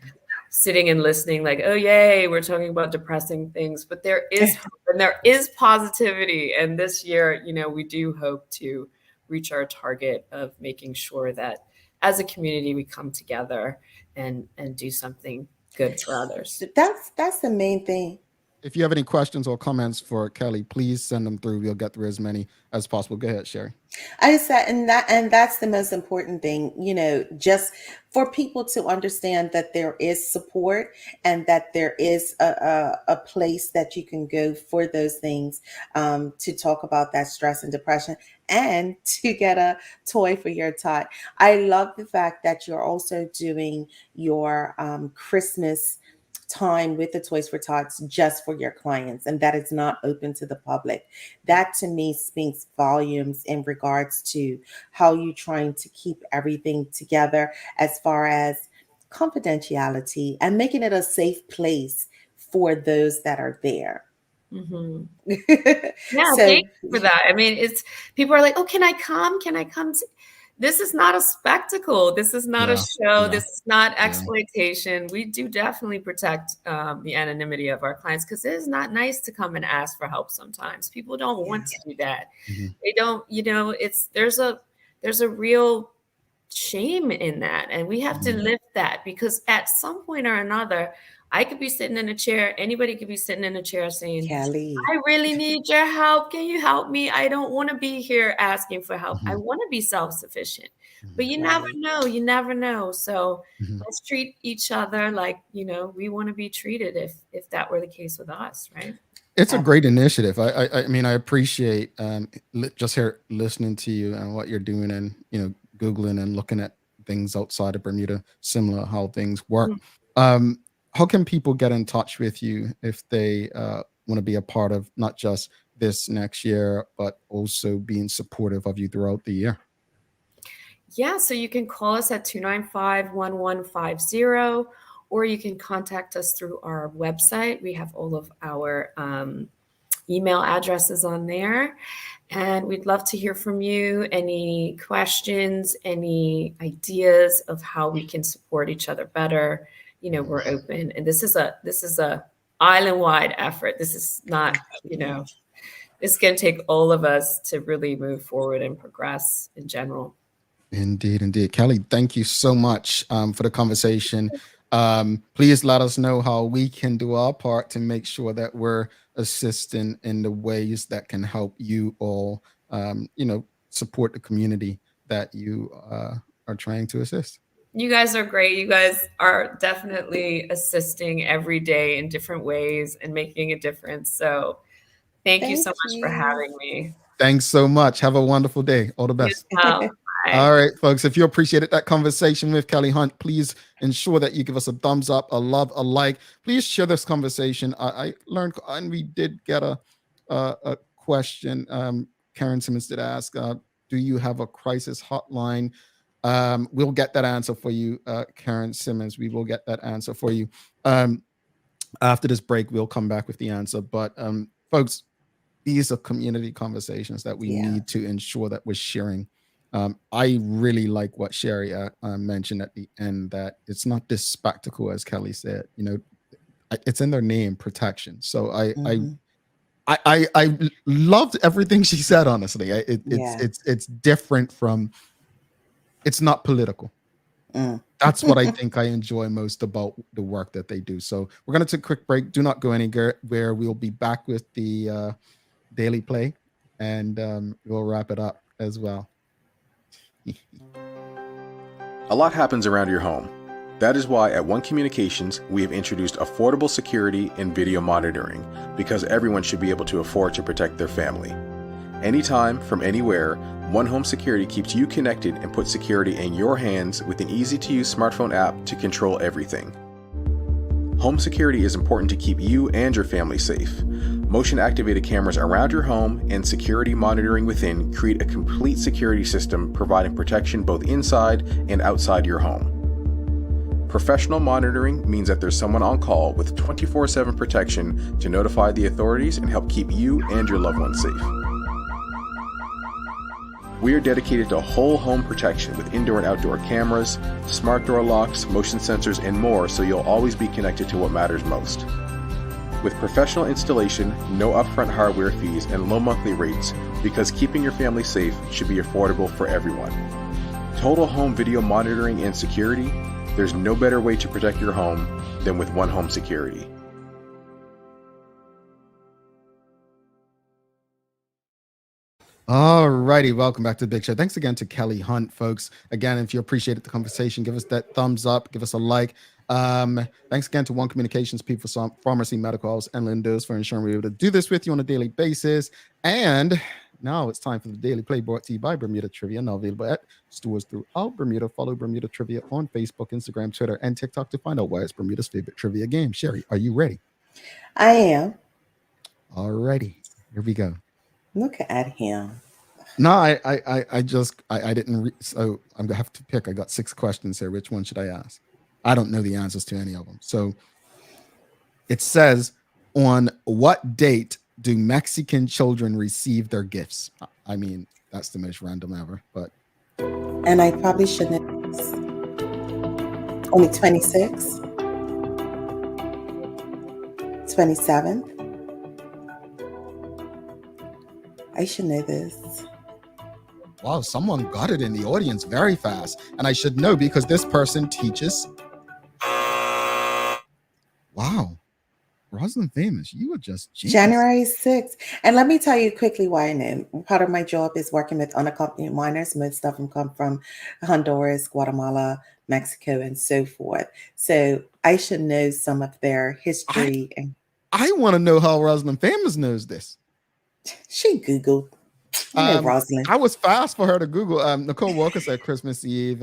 S11: sitting and listening like, oh, yay, we're talking about depressing things, but there is hope and there is positivity. And this year, we do hope to reach our target of making sure that as a community, we come together and do something good for others.
S3: That's the main thing.
S2: If you have any questions or comments for Kelly, please send them through. We'll get through as many as possible. Go ahead, Sherry.
S3: I said, and that's the most important thing, just for people to understand that there is support and that there is a place that you can go for those things, to talk about that stress and depression and to get a toy for your tot. I love the fact that you're also doing your Christmas time with the Toys for Tots just for your clients, and that is not open to the public. That to me speaks volumes in regards to how you're trying to keep everything together as far as confidentiality and making it a safe place for those that are there.
S11: Mm-hmm. Yeah, thank you for that. I mean, people are like, oh, can I come? Can I come? This is not a spectacle. This is not a show. This is not exploitation. We do definitely protect the anonymity of our clients, because it is not nice to come and ask for help sometimes. People don't want to do that. They don't, there's a real shame in that. And we have to lift that, because at some point or another, I could be sitting in a chair. Anybody could be sitting in a chair saying,
S3: Kelly,
S11: I really need your help. Can you help me? I don't want to be here asking for help. I want to be self-sufficient. But you never know. You never know. So let's treat each other like, we want to be treated if that were the case with us, right?
S2: It's a great initiative. I mean, I appreciate just here listening to you and what you're doing, and Googling and looking at things outside of Bermuda, similar how things work. How can people get in touch with you if they want to be a part of not just this next year, but also being supportive of you throughout the year?
S11: Yeah, so you can call us at 295-1150, or you can contact us through our website. We have all of our email addresses on there, and we'd love to hear from you. Any questions, any ideas of how we can support each other better? We're open, and this is a island-wide effort. This is not, it's going to take all of us to really move forward and progress in general.
S2: Indeed. Kelly, thank you so much for the conversation. Please let us know how we can do our part to make sure that we're assisting in the ways that can help you all, support the community that you are trying to assist.
S11: You guys are great. You guys are definitely assisting every day in different ways and making a difference. So Thank you so
S3: Thank
S11: much for
S3: you.
S11: having me.
S2: Thanks so much. Have a wonderful day. All the
S11: You
S2: best.
S11: as well. Bye.
S2: All right, folks. If you appreciated that conversation with Kelly Hunt, please ensure that you give us a thumbs up, a love, a like. Please share this conversation. I learned, and we did get a question. Karen Simmons did ask, do you have a crisis hotline? We'll get that answer for you, Karen Simmons. We will get that answer for you. After this break, we'll come back with the answer. But folks, these are community conversations that we need to ensure that we're sharing. I really like what Sherry mentioned at the end, that it's not this spectacle, as Kelly said. You know, it's in their name, protection. So I loved everything she said. Honestly, it's different from. It's not political. That's what I think I enjoy most about the work that they do. So we're going to take a quick break. Do not go anywhere. We'll be back with the Daily Play, and we'll wrap it up as well.
S12: A lot happens around your home. That is why at One Communications, we have introduced affordable security and video monitoring, because everyone should be able to afford to protect their family. Anytime, from anywhere, One Home Security keeps you connected and puts security in your hands with an easy-to-use smartphone app to control everything. Home security is important to keep you and your family safe. Motion-activated cameras around your home and security monitoring within create a complete security system, providing protection both inside and outside your home. Professional monitoring means that there's someone on call with 24/7 protection to notify the authorities and help keep you and your loved ones safe. We are dedicated to whole home protection with indoor and outdoor cameras, smart door locks, motion sensors, and more, so you'll always be connected to what matters most. With professional installation, no upfront hardware fees, and low monthly rates, because keeping your family safe should be affordable for everyone. Total home video monitoring and security, there's no better way to protect your home than with One Home Security.
S2: All righty, welcome back to the Big Show. Thanks again to Kelly Hunt, folks. Again, if you appreciated the conversation, give us that thumbs up, give us a like. Thanks again to One Communications, People Pharmacy, Medical House, and Lindos for ensuring we're able to do this with you on a daily basis. And now it's time for the Daily Play, brought to you by Bermuda Trivia, now available at stores throughout Bermuda. Follow Bermuda Trivia on Facebook, Instagram, Twitter, and TikTok to find out why it's Bermuda's favorite trivia game. Sherry, are you ready?
S3: I am.
S2: All righty, here we go.
S3: Look at him.
S2: No, I didn't. So I'm gonna have to pick. I got 6 questions here. Which one should I ask? I don't know the answers to any of them. So it says, on what date do Mexican children receive their gifts? I mean, that's the most random ever, but.
S3: And I probably shouldn't have this. Only 26, 27. I should know this.
S2: Wow, someone got it in the audience very fast. And I should know because this person teaches. Wow. Rosalind Famous, you are just genius.
S3: January 6th. And let me tell you quickly why I know. Part of my job is working with unaccompanied minors. Most of them come from Honduras, Guatemala, Mexico, and so forth. So I should know some of their history.
S2: I want to know how Rosalind Famous knows this.
S3: She Googled. You know, Rosalind.
S2: I was fast for her to Google. Nicole Walker said Christmas Eve.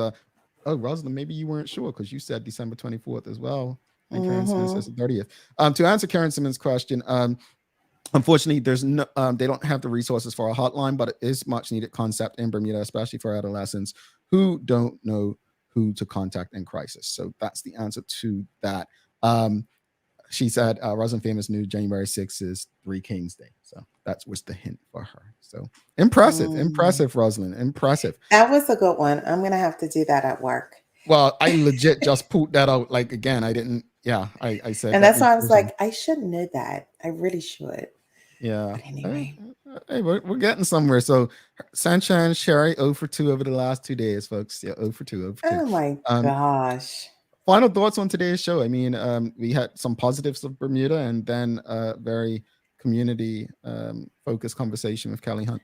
S2: Rosalind, maybe you weren't sure because you said December 24th as well. And Karen Simmons says the 30th. To answer Karen Simmons' question, unfortunately, there's no, they don't have the resources for a hotline, but it is much needed concept in Bermuda, especially for adolescents who don't know who to contact in crisis. So that's the answer to that. She said Rosalind Famous knew January 6th is Three Kings Day. So that was the hint for her. So impressive, Rosalind, impressive.
S3: That was a good one. I'm going to have to do that at work.
S2: Well, I legit just pulled that out. Like, again, I didn't. Yeah, I said.
S3: And that's why I was like, I should know that. I really should.
S2: Yeah.
S3: But anyway.
S2: Hey, we're getting somewhere. So Sancha and Sherry 0 for 2 over the last 2 days, folks. Yeah, 0 for 2. 0 for 2.
S3: Oh my gosh.
S2: Final thoughts on today's show. I mean, we had some positives of Bermuda and then a very community focused conversation with Kelly Hunt.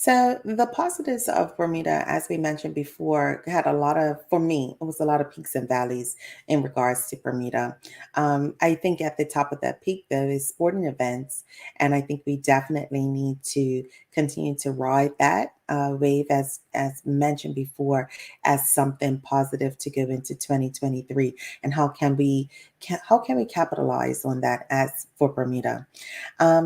S3: So the positives of Bermuda, as we mentioned before, had a lot of, for me, it was a lot of peaks and valleys in regards to Bermuda. I think at the top of that peak, though, is sporting events. And I think we definitely need to continue to ride that wave, as mentioned before, as something positive to go into 2023. And how can we capitalize on that as for Bermuda?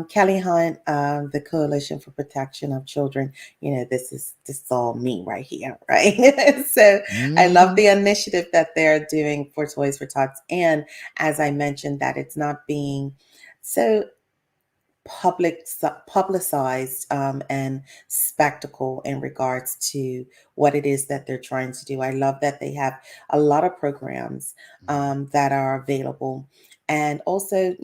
S3: Kelly Hunt, the Coalition for Protection of Children, this is all me right here, right? So I love the initiative that they're doing for Toys for Tots. And as I mentioned, that it's not being so publicized and spectacle in regards to what it is that they're trying to do. I love that they have a lot of programs that are available. And also,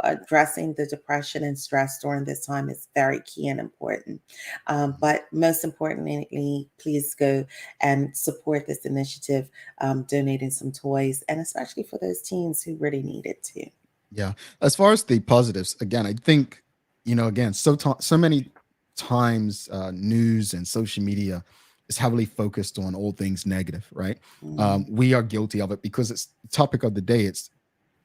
S3: addressing the depression and stress during this time is very key and important. But most importantly, please go and support this initiative, donating some toys, and especially for those teens who really need it too.
S2: Yeah. As far as the positives, again, I think, again, so many times news and social media is heavily focused on all things negative, right? We are guilty of it because it's the topic of the day. It's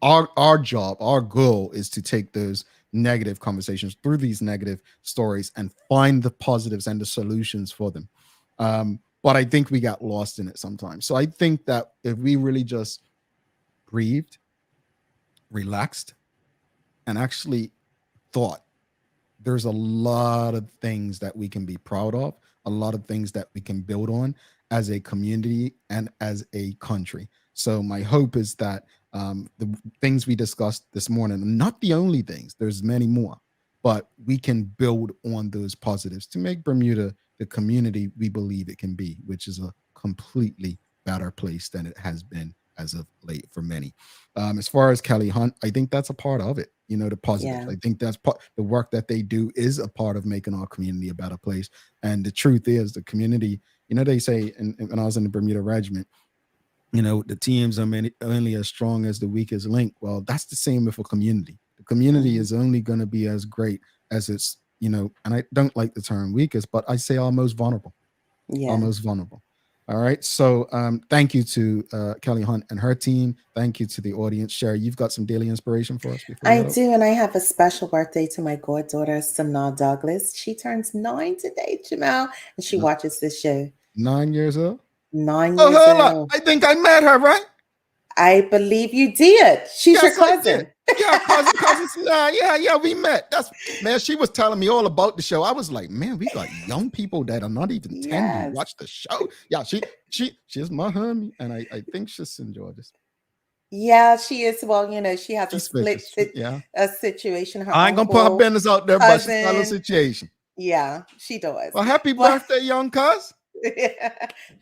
S2: our job, our goal is to take those negative conversations through these negative stories and find the positives and the solutions for them. But I think we got lost in it sometimes. So I think that if we really just breathed, relaxed, and actually thought, there's a lot of things that we can be proud of, a lot of things that we can build on as a community and as a country. So my hope is that the things we discussed this morning are not the only things. There's many more, but we can build on those positives to make Bermuda the community we believe it can be, which is a completely better place than it has been as of late for many. As far as Kelly Hunt, I think that's a part of it. The positives.
S3: Yeah.
S2: I think that's the work that they do is a part of making our community a better place. And the truth is, the community. They say, when I was in the Bermuda Regiment, the teams are only as strong as the weakest link. Well, that's the same with a community. The community is only going to be as great as its, and I don't like the term weakest, but I say our most vulnerable.
S3: Yeah.
S2: Almost vulnerable. All right. So thank you to Kelly Hunt and her team. Thank you to the audience. Sherry, you've got some daily inspiration for us before
S3: I do, and I have a special birthday to my goddaughter, Sanaa Douglas. She turns 9 today, Jamal, and she watches this show.
S2: 9 years old?
S3: 9
S2: Oh,
S3: years
S2: hold on.
S3: old.
S2: I think I met her, right?
S3: I believe you did. She's your
S2: Yes, I
S3: cousin.
S2: did. Yeah, cousin Sanaa. Yeah, we met. Man, she was telling me all about the show. I was like, man, we got young people that are not even 10 who
S3: Yes.
S2: watch the show. Yeah, she's my homie, and I think she's in Georgia.
S3: Yeah, she is. Well, she has a
S2: She's
S3: split
S2: vicious. Yeah.
S3: a situation. Her
S2: I ain't gonna put her
S3: uncle,
S2: business out there, but she's got a little
S3: cousin.
S2: situation.
S3: Yeah, she does.
S2: Well, happy
S3: But-
S2: birthday, young cuz.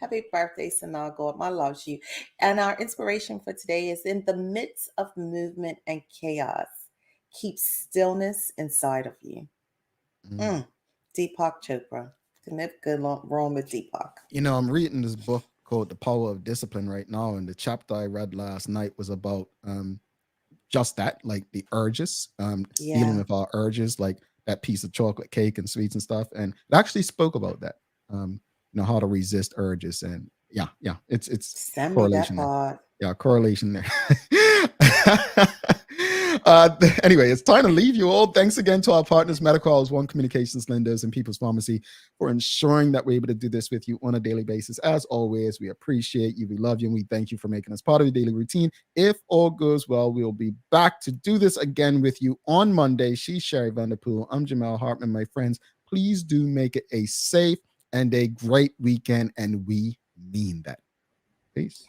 S3: Happy birthday, Sanaa God. I loves you. And our inspiration for today is in the midst of movement and chaos, keep stillness inside of you. Deepak Chopra. Good wrong with Deepak.
S2: I'm reading this book called The Power of Discipline right now, and the chapter I read last night was about just that, like the urges, dealing with our urges, like that piece of chocolate cake and sweets and stuff. And it actually spoke about that, how to resist urges. And it's
S3: Send me that
S2: correlation there.
S3: part.
S2: Yeah, correlation there. Anyway, it's time to leave you all. Thanks again to our partners, Medical's One Communications, Lenders, and People's Pharmacy, for ensuring that we're able to do this with you on a daily basis. As always, we appreciate you, we love you, and we thank you for making us part of your daily routine. If all goes well, we'll be back to do this again with you on Monday. She's Sherry Vanderpool. I'm Jamal Hartman. My friends, please do make it a safe and a great weekend, and we mean that. Peace.